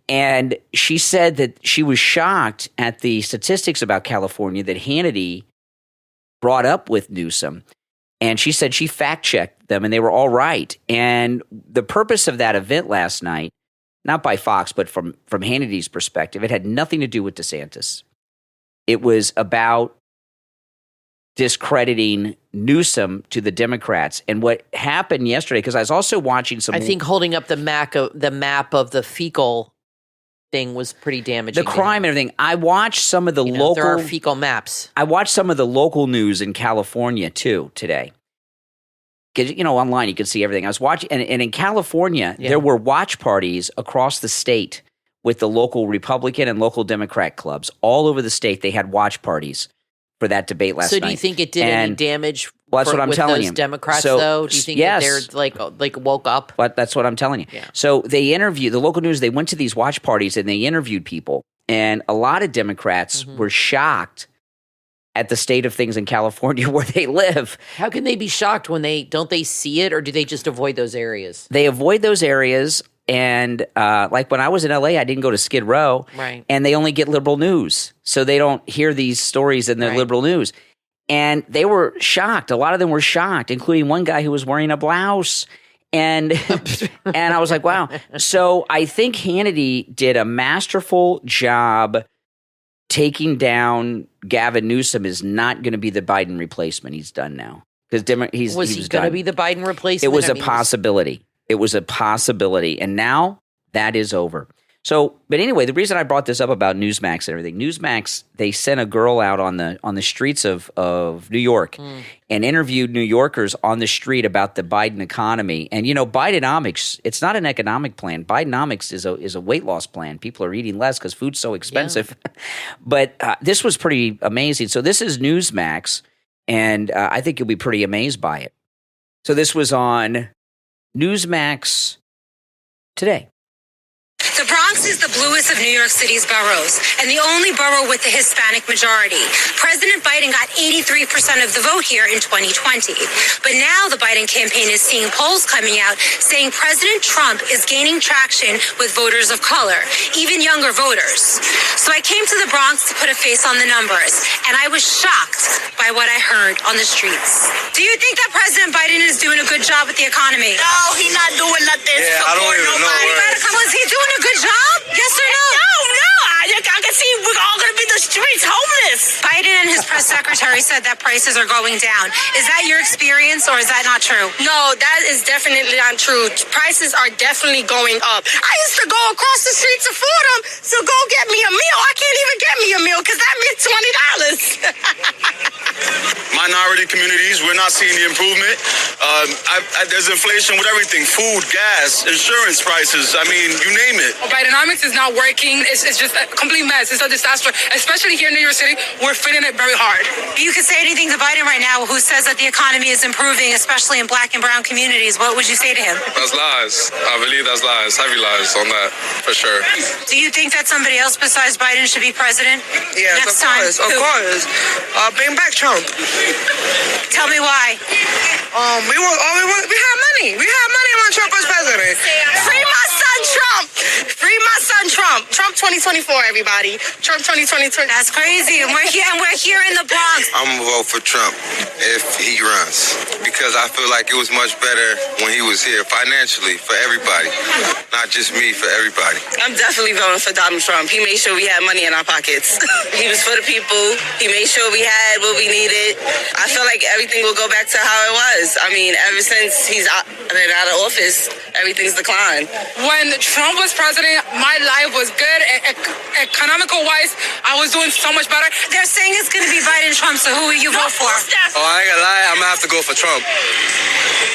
And she said that she was shocked at the statistics about California that Hannity brought up with Newsome. And she said she fact-checked them and they were all right. And the purpose of that event last night, not by Fox, but from Hannity's perspective, it had nothing to do with DeSantis. It was about discrediting Newsome to the Democrats. And what happened yesterday, because I was also watching some... I think holding up the map of the fecal thing was pretty damaging. The crime and everything. I watched some of the local... There are fecal maps. I watched some of the local news in California, too, today. Because, online you can see everything. I was watching... And in California, there were watch parties across the state with the local Republican and local Democrat clubs. All over the state, they had watch parties for that debate last night. So do you think it did any damage that's what I'm telling you. Democrats, though? Do you think that they're like woke up? But that's what I'm telling you. Yeah. So they interviewed, the local news, they went to these watch parties and they interviewed people. And a lot of Democrats were shocked at the state of things in California where they live. How can they be shocked when don't they see it, or do they just avoid those areas? They avoid those areas. And like when I was in LA, I didn't go to Skid Row. Right. And they only get liberal news. So they don't hear these stories in the liberal news. And they were shocked. A lot of them were shocked, including one guy who was wearing a blouse. And and I was like, wow. So I think Hannity did a masterful job taking down Gavin Newsom. Is not going to be the Biden replacement. He's done now. Was he going to be the Biden replacement? It was a possibility. It was a possibility. And now that is over. So, but anyway, the reason I brought this up about Newsmax and everything, Newsmax, they sent a girl out on the streets of New York and interviewed New Yorkers on the street about the Biden economy. And, Bidenomics, it's not an economic plan. Bidenomics is a weight loss plan. People are eating less because food's so expensive. Yeah. But this was pretty amazing. So this is Newsmax, and I think you'll be pretty amazed by it. So this was on Newsmax today. The Bronx is the bluest of New York City's boroughs, and the only borough with a Hispanic majority. President Biden got 83% of the vote here in 2020. But now the Biden campaign is seeing polls coming out saying President Trump is gaining traction with voters of color, even younger voters. So I came to the Bronx to put a face on the numbers, and I was shocked by what I heard on the streets. Do you think that President Biden is doing a good job with the economy? No, he's not doing nothing. Yeah, I don't even know. Was he doing a good job? Yes or no? No. I can see we're all going to be in the streets homeless. Biden and his press secretary said that prices are going down. Is that your experience, or is that not true? No, that is definitely not true. Prices are definitely going up. I used to go across the street to Fordham to go get me a meal. I can't even get me a meal because that meant $20. Minority communities, we're not seeing the improvement. There's inflation with everything: food, gas, insurance prices. I mean, you name it. Bidenomics is not working. It's just a complete mess. It's a disaster. Especially here in New York City, we're feeling it very hard. You could say anything to Biden right now, who says that the economy is improving, especially in black and brown communities. What would you say to him? That's lies. I believe that's lies. Heavy lies on that, for sure. Do you think that somebody else besides Biden should be president? Yes, next time? Of course. Bring back Trump. Tell me why. We have money. We have money when Trump was president. Free my son Trump. Free my son Trump. Trump 2024, everybody. Trump 2024. That's crazy. And we're here in the Bronx. I'm gonna vote for Trump if he runs, because I feel like it was much better when he was here financially for everybody, not just me, for everybody. I'm definitely voting for Donald Trump. He made sure we had money in our pockets. He was for the people. He made sure we had what we needed. I feel like everything will go back to how it was. I mean, ever since he's been out of office, everything's declined. When Trump was president, my life was good. Economical wise, I was doing so much better. They're saying it's going to be Biden Trump, so who will you vote for? Oh, I ain't gonna lie, I'm gonna have to go for Trump.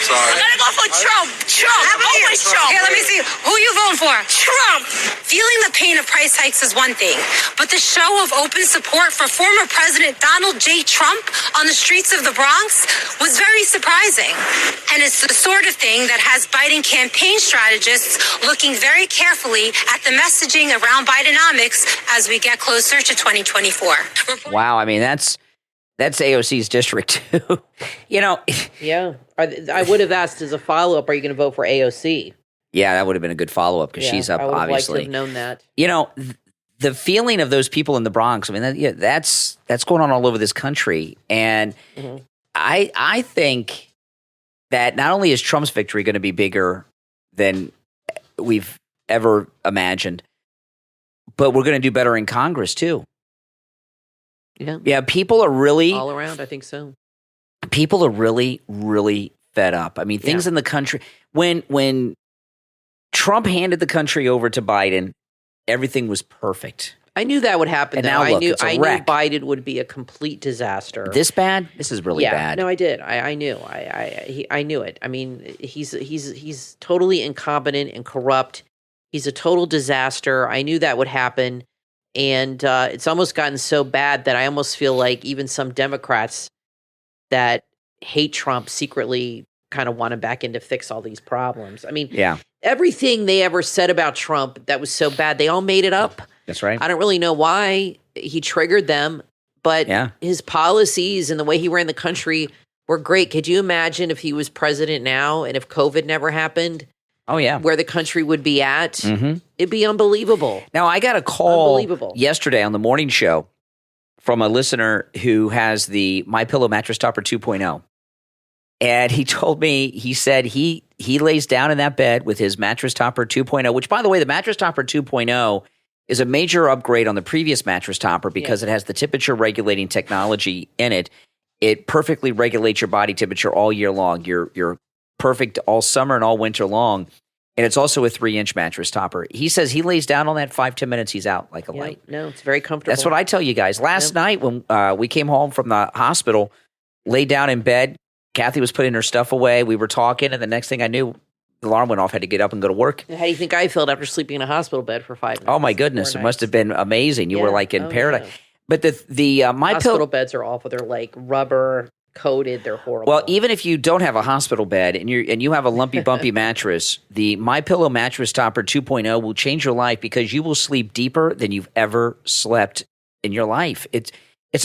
Sorry. I'm gonna go for Trump. Always Trump. Here, let me see. Who are you voting for? Trump. Feeling the pain of price hikes is one thing, but the show of open support for former President Donald J. Trump on the streets of the Bronx was very surprising. And it's the sort of thing that has Biden campaign strategists looking very carefully at the messaging around Bidenomics as we get closer to 2024. Wow, I mean, that's AOC's district too. Yeah. I would have asked as a follow-up, are you going to vote for AOC? Yeah, that would have been a good follow-up because she's up, I would obviously. Like to have known that. The feeling of those people in the Bronx, I mean, that's going on all over this country. And I think that not only is Trump's victory going to be bigger than we've ever imagined, but we're going to do better in Congress too. Yeah, people are really all around. I think so. People are really, really fed up. I mean, things in the country when Trump handed the country over to Biden, everything was perfect. I knew that would happen. And now look, I knew Biden would be a complete disaster. This bad? This is really bad. No, I did. I knew. I knew it. I mean, he's totally incompetent and corrupt. He's a total disaster. I knew that would happen, and it's almost gotten so bad that I almost feel like even some Democrats that hate Trump secretly kind of want him back in to fix all these problems. I mean, everything they ever said about Trump that was so bad, they all made it up. That's right. I don't really know why he triggered them, but his policies and the way he ran the country were great. Could you imagine if he was president now and if COVID never happened? Oh, yeah. Where the country would be at? Mm-hmm. It'd be unbelievable. Now, I got a call yesterday on the morning show from a listener who has the MyPillow Mattress Topper 2.0. And he told me, he said he lays down in that bed with his Mattress Topper 2.0, which, by the way, the Mattress Topper 2.0 is a major upgrade on the previous Mattress Topper because it has the temperature regulating technology in it. It perfectly regulates your body temperature all year long. You're perfect all summer and all winter long. And it's also a 3-inch mattress topper. He says he lays down on that 5-10 minutes, he's out like a light. No, it's very comfortable. That's what I tell you guys. Last night when we came home from the hospital, laid down in bed, Kathy was putting her stuff away. We were talking, and the next thing I knew, the alarm went off. Had to get up and go to work. How do you think I felt after sleeping in a hospital bed for 5 minutes? Oh my goodness, it must have been amazing. You were like in paradise. Yeah. But the hospital beds are awful. They're like rubber coated. They're horrible. Well, even if you don't have a hospital bed and you have a lumpy bumpy mattress, the MyPillow Mattress Topper 2.0 will change your life because you will sleep deeper than you've ever slept in your life. It's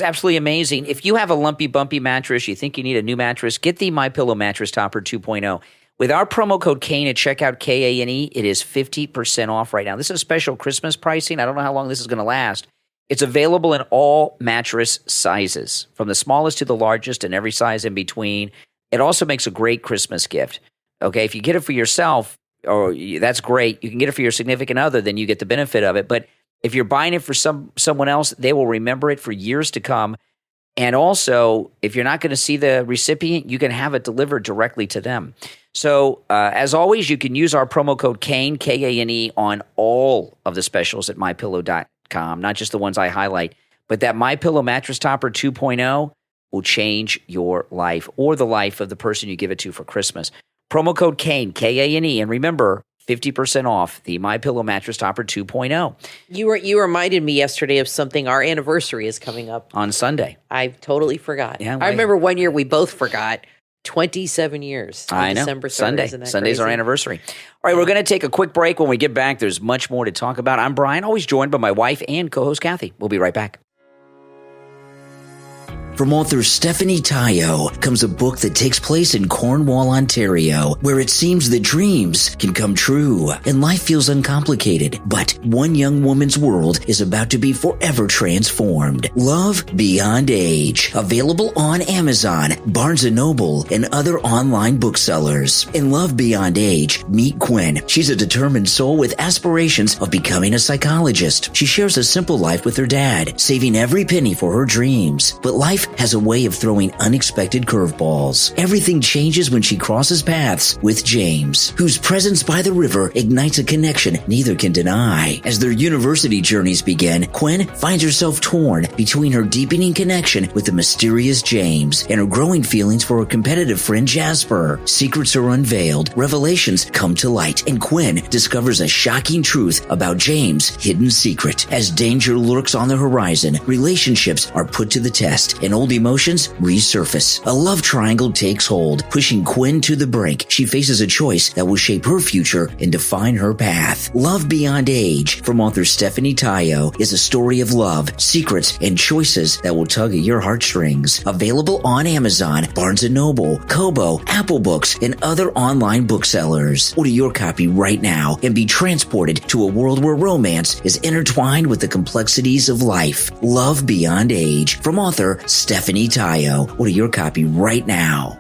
absolutely amazing. If you have a lumpy bumpy mattress, you think you need a new mattress, get the MyPillow Mattress Topper 2.0. With our promo code Kane at checkout, Kane, it is 50% off right now. This is special Christmas pricing. I don't know how long this is going to last. It's available in all mattress sizes, from the smallest to the largest and every size in between. It also makes a great Christmas gift. Okay, if you get it for yourself, that's great. You can get it for your significant other, then you get the benefit of it. But if you're buying it for someone else, they will remember it for years to come. And also, if you're not going to see the recipient, you can have it delivered directly to them. So, as always, you can use our promo code Kane, Kane, on all of the specials at MyPillow.com, not just the ones I highlight. But that MyPillow Mattress Topper 2.0 will change your life or the life of the person you give it to for Christmas. Promo code Kane, Kane, and remember, 50% off the MyPillow Mattress Topper 2.0. You reminded me yesterday of something. Our anniversary is coming up on Sunday. I totally forgot. Yeah, I remember one year we both forgot. 27 years. I know. December 3rd. Sunday's crazy? Our anniversary. All right, we're going to take a quick break. When we get back, there's much more to talk about. I'm Brian, always joined by my wife and co-host Kathy. We'll be right back. From author Stephanie Tayo comes a book that takes place in Cornwall, Ontario, where it seems that dreams can come true and life feels uncomplicated. But one young woman's world is about to be forever transformed. Love Beyond Age. Available on Amazon, Barnes & Noble, and other online booksellers. In Love Beyond Age, meet Quinn. She's a determined soul with aspirations of becoming a psychologist. She shares a simple life with her dad, saving every penny for her dreams. But life has a way of throwing unexpected curveballs. Everything changes when she crosses paths with James, whose presence by the river ignites a connection neither can deny. As their university journeys begin, Quinn finds herself torn between her deepening connection with the mysterious James and her growing feelings for her competitive friend Jasper. Secrets are unveiled, revelations come to light, and Quinn discovers a shocking truth about James' hidden secret. As danger lurks on the horizon, relationships are put to the test, and old emotions resurface. A love triangle takes hold, pushing Quinn to the brink. She faces a choice that will shape her future and define her path. Love Beyond Age, from author Stephanie Tayo, is a story of love, secrets, and choices that will tug at your heartstrings. Available on Amazon, Barnes & Noble, Kobo, Apple Books, and other online booksellers. Order your copy right now and be transported to a world where romance is intertwined with the complexities of life. Love Beyond Age, from author Stephanie Tayo. Order your copy right now.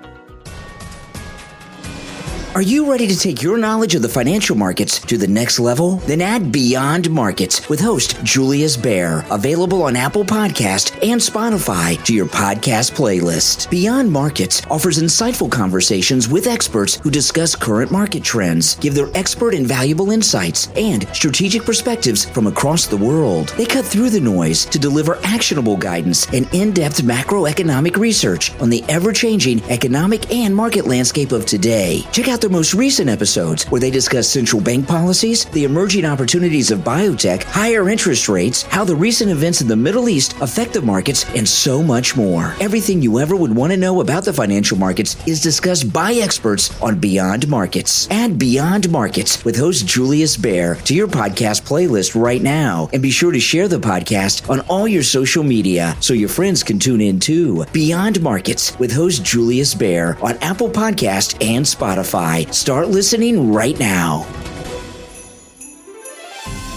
Are you ready to take your knowledge of the financial markets to the next level? Then add Beyond Markets with host Julius Baer, available on Apple Podcast and Spotify to your podcast playlist. Beyond Markets offers insightful conversations with experts who discuss current market trends, give their expert and valuable insights, and strategic perspectives from across the world. They cut through the noise to deliver actionable guidance and in-depth macroeconomic research on the ever-changing economic and market landscape of today. Check out their most recent episodes where they discuss central bank policies, the emerging opportunities of biotech, higher interest rates, how the recent events in the Middle East affect the markets, and so much more. Everything you ever would want to know about the financial markets is discussed by experts on Beyond Markets. Add Beyond Markets with host Julius Baer to your podcast playlist right now, and be sure to share the podcast on all your social media so your friends can tune in too. Beyond Markets with host Julius Baer on Apple Podcast and Spotify. Start listening right now.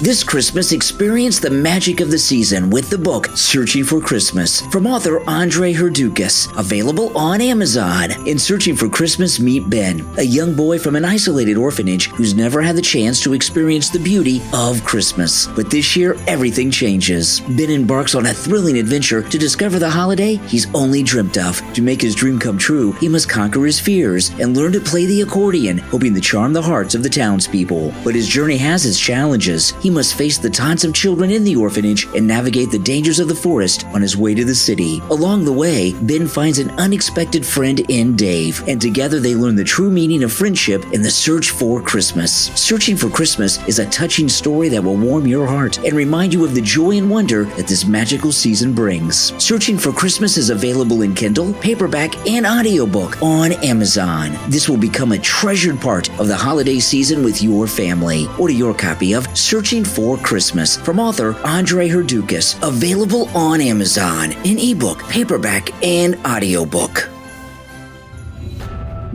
This Christmas, experience the magic of the season with the book Searching for Christmas from author Andre Herdoukas, available on Amazon. In Searching for Christmas, meet Ben, a young boy from an isolated orphanage who's never had the chance to experience the beauty of Christmas. But this year, everything changes. Ben embarks on a thrilling adventure to discover the holiday he's only dreamt of. To make his dream come true, he must conquer his fears and learn to play the accordion, hoping to charm the hearts of the townspeople. But his journey has its challenges. He must face the taunts of children in the orphanage and navigate the dangers of the forest on his way to the city. Along the way, Ben finds an unexpected friend in Dave, and together they learn the true meaning of friendship in the search for Christmas. Searching for Christmas is a touching story that will warm your heart and remind you of the joy and wonder that this magical season brings. Searching for Christmas is available in Kindle, paperback, and audiobook on Amazon. This will become a treasured part of the holiday season with your family. Order your copy of Searching for Christmas from author Andre Herdoukas, available on Amazon in ebook, paperback, and audiobook.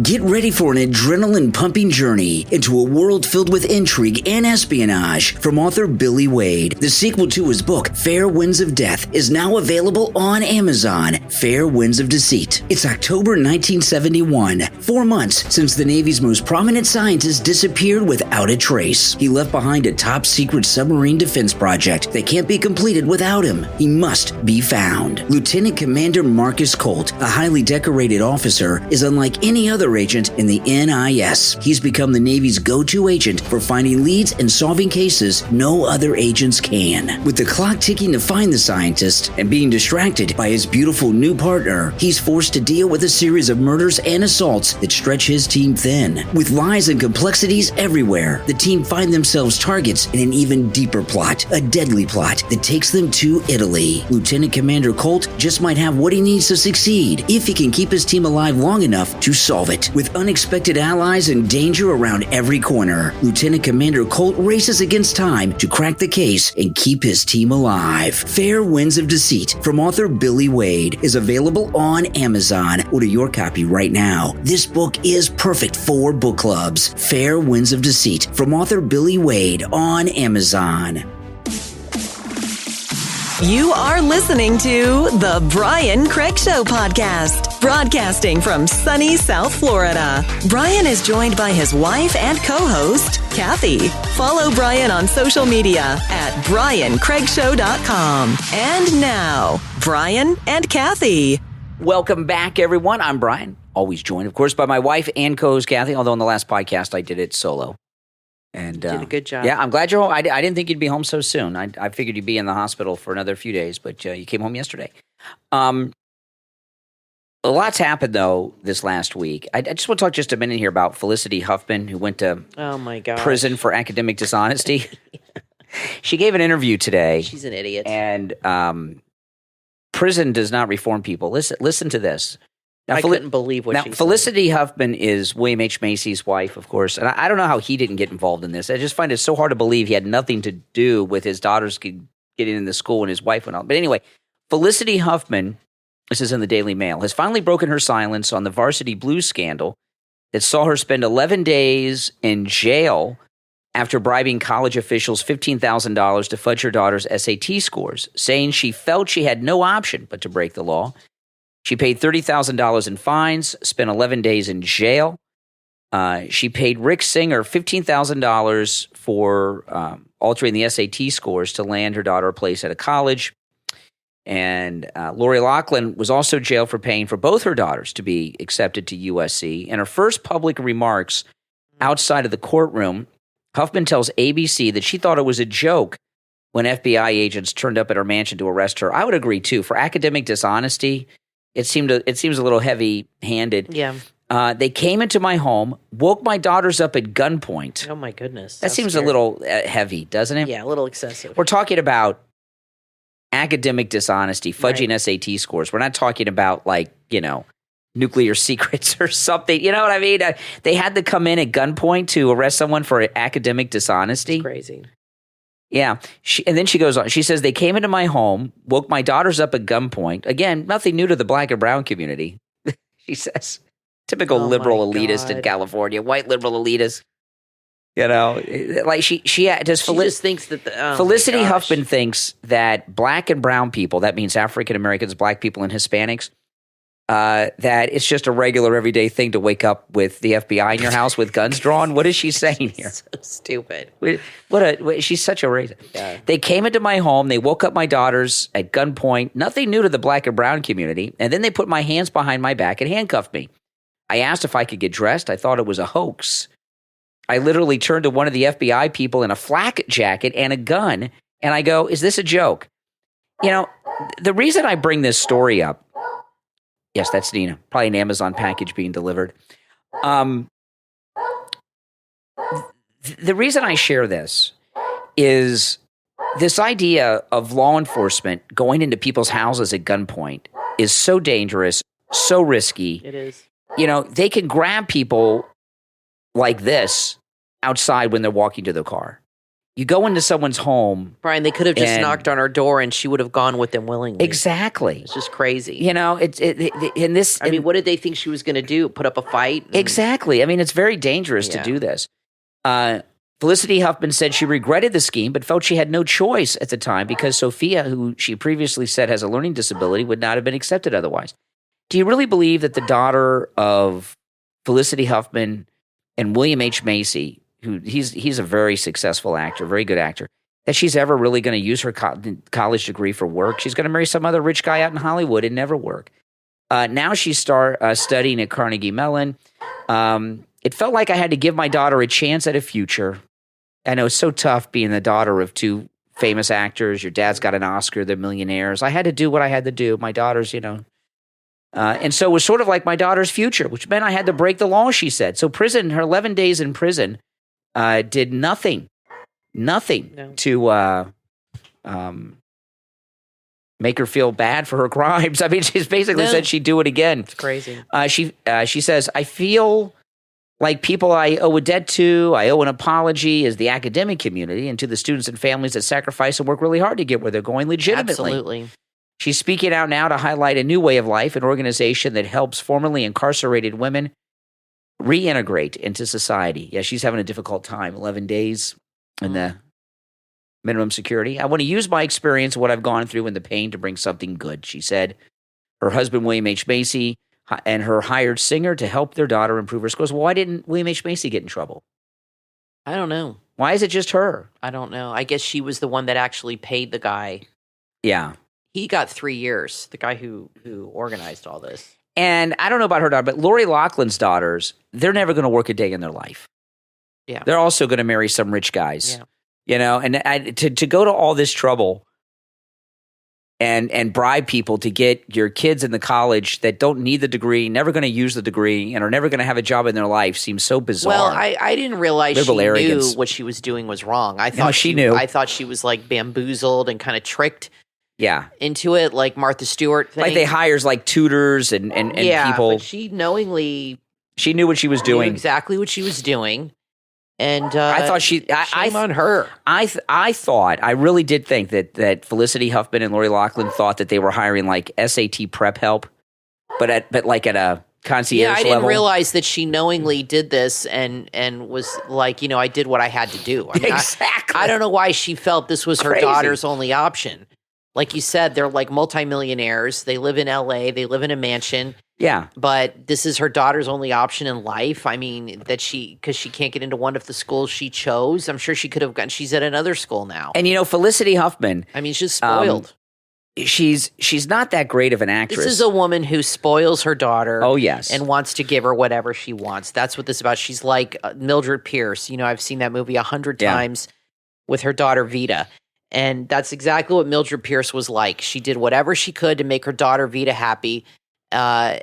Get ready for an adrenaline-pumping journey into a world filled with intrigue and espionage from author Billy Wade. The sequel to his book, Fair Winds of Death, is now available on Amazon. Fair Winds of Deceit. It's October 1971, 4 months since the Navy's most prominent scientist disappeared without a trace. He left behind a top-secret submarine defense project that can't be completed without him. He must be found. Lieutenant Commander Marcus Colt, a highly decorated officer, is unlike any other agent in the NIS. He's become the Navy's go-to agent for finding leads and solving cases no other agents can. With the clock ticking to find the scientist and being distracted by his beautiful new partner, he's forced to deal with a series of murders and assaults that stretch his team thin. With lies and complexities everywhere, the team find themselves targets in an even deeper plot, a deadly plot that takes them to Italy. Lieutenant Commander Colt just might have what he needs to succeed if he can keep his team alive long enough to solve it. With unexpected allies and danger around every corner, Lieutenant Commander Colt races against time to crack the case and keep his team alive. Fair Winds of Deceit from author Billy Wade is available on Amazon. Order your copy right now. This book is perfect for book clubs. Fair Winds of Deceit from author Billy Wade on Amazon. You are listening to The Brian Craig Show podcast, broadcasting from sunny South Florida. Brian is joined by his wife and co-host, Kathy. Follow Brian on social media at briancraigshow.com. And now, Brian and Kathy. Welcome back, everyone. I'm Brian, always joined, of course, by my wife and co-host, Kathy, although in the last podcast I did it solo. And did a good job. Yeah, I'm glad you're home. I didn't think you'd be home so soon. I figured you'd be in the hospital for another few days, but you came home yesterday. A lot's happened, though, this last week. I just want to talk just a minute here about Felicity Huffman, who went to prison for academic dishonesty. She gave an interview today. She's an idiot. And prison does not reform people. Listen to this. Now, I couldn't believe what she said. Felicity Huffman is William H. Macy's wife, of course. And I don't know how he didn't get involved in this. I just find it so hard to believe he had nothing to do with his daughters getting in the school and his wife and all. But anyway, Felicity Huffman, this is in the Daily Mail, has finally broken her silence on the Varsity Blues scandal that saw her spend 11 days in jail after bribing college officials $15,000 to fudge her daughter's SAT scores, saying she felt she had no option but to break the law. She paid $30,000 in fines, spent 11 days in jail. She paid Rick Singer $15,000 for altering the SAT scores to land her daughter a place at a college. And Lori Loughlin was also jailed for paying for both her daughters to be accepted to USC. In her first public remarks outside of the courtroom, Huffman tells ABC that she thought it was a joke when FBI agents turned up at her mansion to arrest her. I would agree, too. For academic dishonesty, it seems a little heavy-handed. Yeah. They came into my home, woke my daughters up at gunpoint. Oh, my goodness. That seems a little heavy, doesn't it? Yeah, a little excessive. We're talking about academic dishonesty, fudging SAT scores. We're not talking about, nuclear secrets or something. You know what I mean? They had to come in at gunpoint to arrest someone for academic dishonesty. It's crazy. Yeah. And then she goes on. She says, they came into my home, woke my daughters up at gunpoint. Again, nothing new to the black and brown community. She says, typical liberal elitist in California, white liberal elitist. You know, like she just thinks that Felicity Huffman thinks that black and brown people, that means African Americans, black people, and Hispanics, that it's just a regular everyday thing to wake up with the FBI in your house with guns drawn. What is she saying here? So stupid. She's such a racist. Yeah. They came into my home. They woke up my daughters at gunpoint. Nothing new to the black and brown community. And then they put my hands behind my back and handcuffed me. I asked if I could get dressed. I thought it was a hoax. I literally turned to one of the FBI people in a flak jacket and a gun, and I go, is this a joke? You know, the reason I bring this story up, yes, that's Nina, probably an Amazon package being delivered. The reason I share this is this idea of law enforcement going into people's houses at gunpoint is so dangerous, so risky. It is. You know, they can grab people like this outside when they're walking to the car. You go into someone's home. Brian, they could have just knocked on her door and she would have gone with them willingly. Exactly. It's just crazy. You know, what did they think she was going to do? Put up a fight? Exactly. I mean, it's very dangerous to do this. Felicity Huffman said she regretted the scheme, but felt she had no choice at the time because Sophia, who she previously said has a learning disability, would not have been accepted otherwise. Do you really believe that the daughter of Felicity Huffman and William H. Macy, who he's a very successful actor, very good actor, that she's ever really going to use her college degree for work? She's going to marry some other rich guy out in Hollywood and never work. Now she's studying at Carnegie Mellon. It felt like I had to give my daughter a chance at a future. I know it's so tough being the daughter of two famous actors. Your dad's got an Oscar, they're millionaires. I had to do what I had to do. My daughter's, and so it was sort of like my daughter's future, which meant I had to break the law, she said. So her 11 days in prison did nothing to make her feel bad for her crimes. I mean, she's basically said she'd do it again. It's crazy. She says, I feel like people I owe a debt to, I owe an apology as the academic community and to the students and families that sacrifice and work really hard to get where they're going legitimately. Absolutely. She's speaking out now to highlight a new way of life, an organization that helps formerly incarcerated women reintegrate into society. Yeah, she's having a difficult time. 11 days in the minimum security. I want to use my experience, what I've gone through, and the pain to bring something good, she said. Her husband, William H. Macy, and her hired singer to help their daughter improve her scores. Well, why didn't William H. Macy get in trouble? I don't know. Why is it just her? I don't know. I guess she was the one that actually paid the guy. Yeah. He got 3 years, the guy who organized all this. And I don't know about her daughter, but Lori Loughlin's daughters, they're never going to work a day in their life. Yeah. They're also going to marry some rich guys. Yeah. And to go to all this trouble and bribe people to get your kids in the college that don't need the degree, never going to use the degree, and are never going to have a job in their life seems so bizarre. Well, I didn't realize Liberal she arrogance. knew what she was doing was wrong. I thought she knew. I thought she was like bamboozled and kind of tricked. Yeah, into it, like Martha Stewart thing. Like they hires like tutors and people. But she knowingly knew what she was doing. Knew exactly what she was doing. And I thought shame on her. I really did think that Felicity Huffman and Lori Loughlin thought that they were hiring like SAT prep help, but at a concierge level. I didn't realize that she knowingly did this and was like, I did what I had to do. I mean, exactly. I don't know why she felt this was her daughter's only option. Like you said, they're like multimillionaires. They live in LA. They live in a mansion. Yeah. But this is her daughter's only option in life. I mean, because she can't get into one of the schools she chose. I'm sure she could have gotten, she's at another school now. And, Felicity Huffman. I mean, she's spoiled. She's not that great of an actress. This is a woman who spoils her daughter. Oh, yes. And wants to give her whatever she wants. That's what this is about. She's like Mildred Pierce. I've seen that movie 100 times with her daughter Vita. And that's exactly what Mildred Pierce was like. She did whatever she could to make her daughter Vita happy,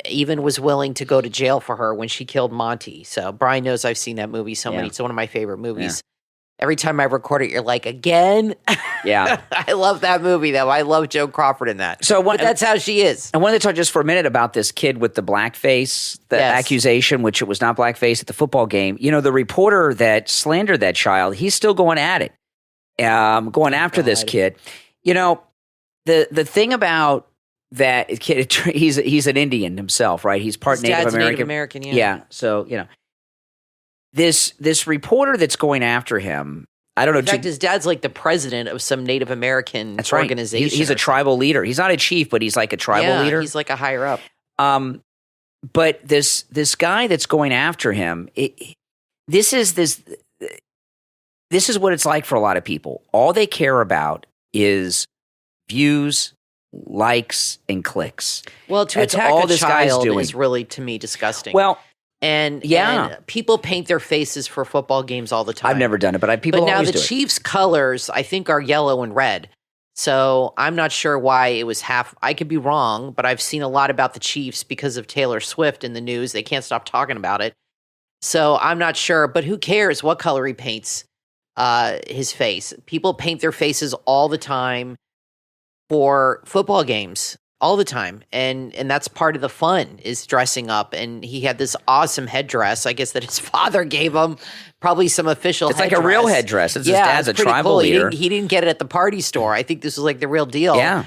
even was willing to go to jail for her when she killed Monty. So Brian knows I've seen that movie so many. It's one of my favorite movies. Yeah. Every time I record it, you're like, again? Yeah. I love that movie, though. I love Joan Crawford in that. But that's how she is. I wanted to talk just for a minute about this kid with the blackface, the accusation, which it was not blackface at the football game. The reporter that slandered that child, he's still going at it. Going after this kid. The thing about that kid, he's an Indian himself, right? He's part Native American. Native American, yeah. Yeah. So, this reporter that's going after him, I don't know. In fact, his dad's like the president of some Native American organization. He's a tribal leader. He's not a chief, but he's like a tribal leader. He's like a higher up. But this guy that's going after him, this is what it's like for a lot of people. All they care about is views, likes, and clicks. Well, to attack a child is really, to me, disgusting. Well, and people paint their faces for football games all the time. I've never done it, but people always do it. But now the Chiefs' colors, I think, are yellow and red. So I'm not sure why it was half. I could be wrong, but I've seen a lot about the Chiefs because of Taylor Swift in the news. They can't stop talking about it. So I'm not sure, but who cares what color he paints his face? People paint their faces all the time for football games, all the time. And that's part of the fun, is dressing up. And he had this awesome headdress, I guess, that his father gave him, probably some official headdress. It's like a real headdress. His dad's a tribal leader. He didn't get it at the party store. I think this was like the real deal. Yeah.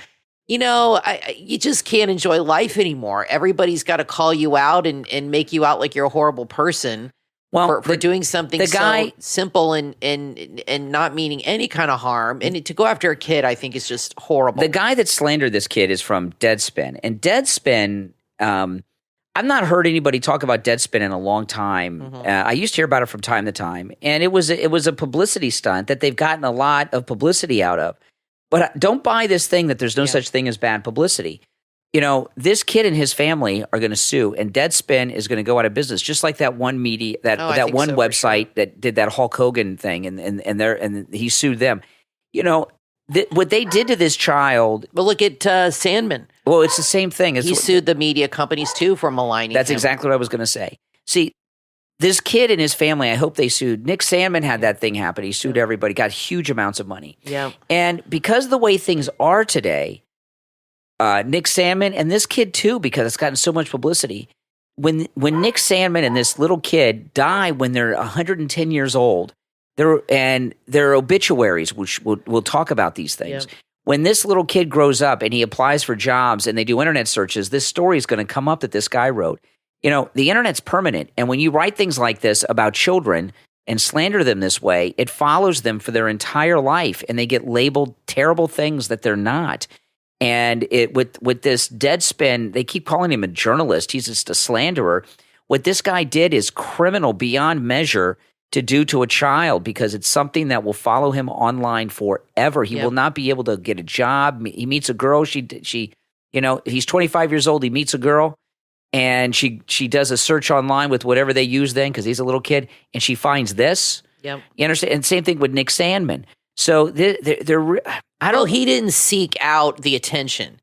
You just can't enjoy life anymore. Everybody's got to call you out and make you out like you're a horrible person. Well, for doing something so simple and not meaning any kind of harm. And to go after a kid, I think, is just horrible. The guy that slandered this kid is from Deadspin. And Deadspin, I've not heard anybody talk about Deadspin in a long time. Mm-hmm. I used to hear about it from time to time. And it was a publicity stunt that they've gotten a lot of publicity out of. But don't buy this thing that there's no such thing as bad publicity. This kid and his family are going to sue, and Deadspin is going to go out of business, just like that one media, that one website that did that Hulk Hogan thing, and he sued them. What they did to this child. Well, look at Sandman. Well, it's the same thing. He sued the media companies too for maligning. That's him. exactly what I was going to say. See, this kid and his family, I hope they sued. Nick Sandman had that thing happen. He sued everybody, got huge amounts of money. Yeah, and because of the way things are today. Nick Sandman and this kid too, because it's gotten so much publicity. When Nick Sandman and this little kid die when they're 110 years old, their obituaries, which we'll talk about these things. Yeah. When this little kid grows up and he applies for jobs and they do internet searches, this story is going to come up that this guy wrote. The internet's permanent, and when you write things like this about children and slander them this way, it follows them for their entire life, and they get labeled terrible things that they're not. And with this Deadspin, they keep calling him a journalist. He's just a slanderer. What this guy did is criminal beyond measure to do to a child, because it's something that will follow him online forever. He will not be able to get a job. He meets a girl. He's 25 years old. He meets a girl, and she does a search online with whatever they use then, because he's a little kid, and she finds this. Yep. You understand? And same thing with Nick Sandman. So he didn't seek out the attention.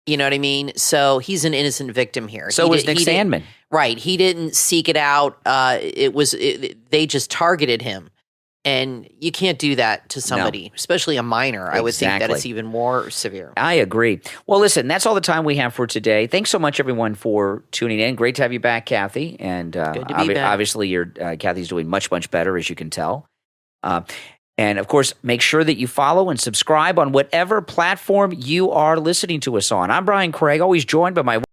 You know what I mean? So he's an innocent victim here. So was Nick Sandman. Right. He didn't seek it out. They just targeted him. And you can't do that to somebody, especially a minor. Exactly. I would think that it's even more severe. I agree. Well, listen, that's all the time we have for today. Thanks so much, everyone, for tuning in. Great to have you back, Kathy. And good to be back. Obviously, Kathy's doing much, much better, as you can tell. And, of course, make sure that you follow and subscribe on whatever platform you are listening to us on. I'm Brian Craig, always joined by my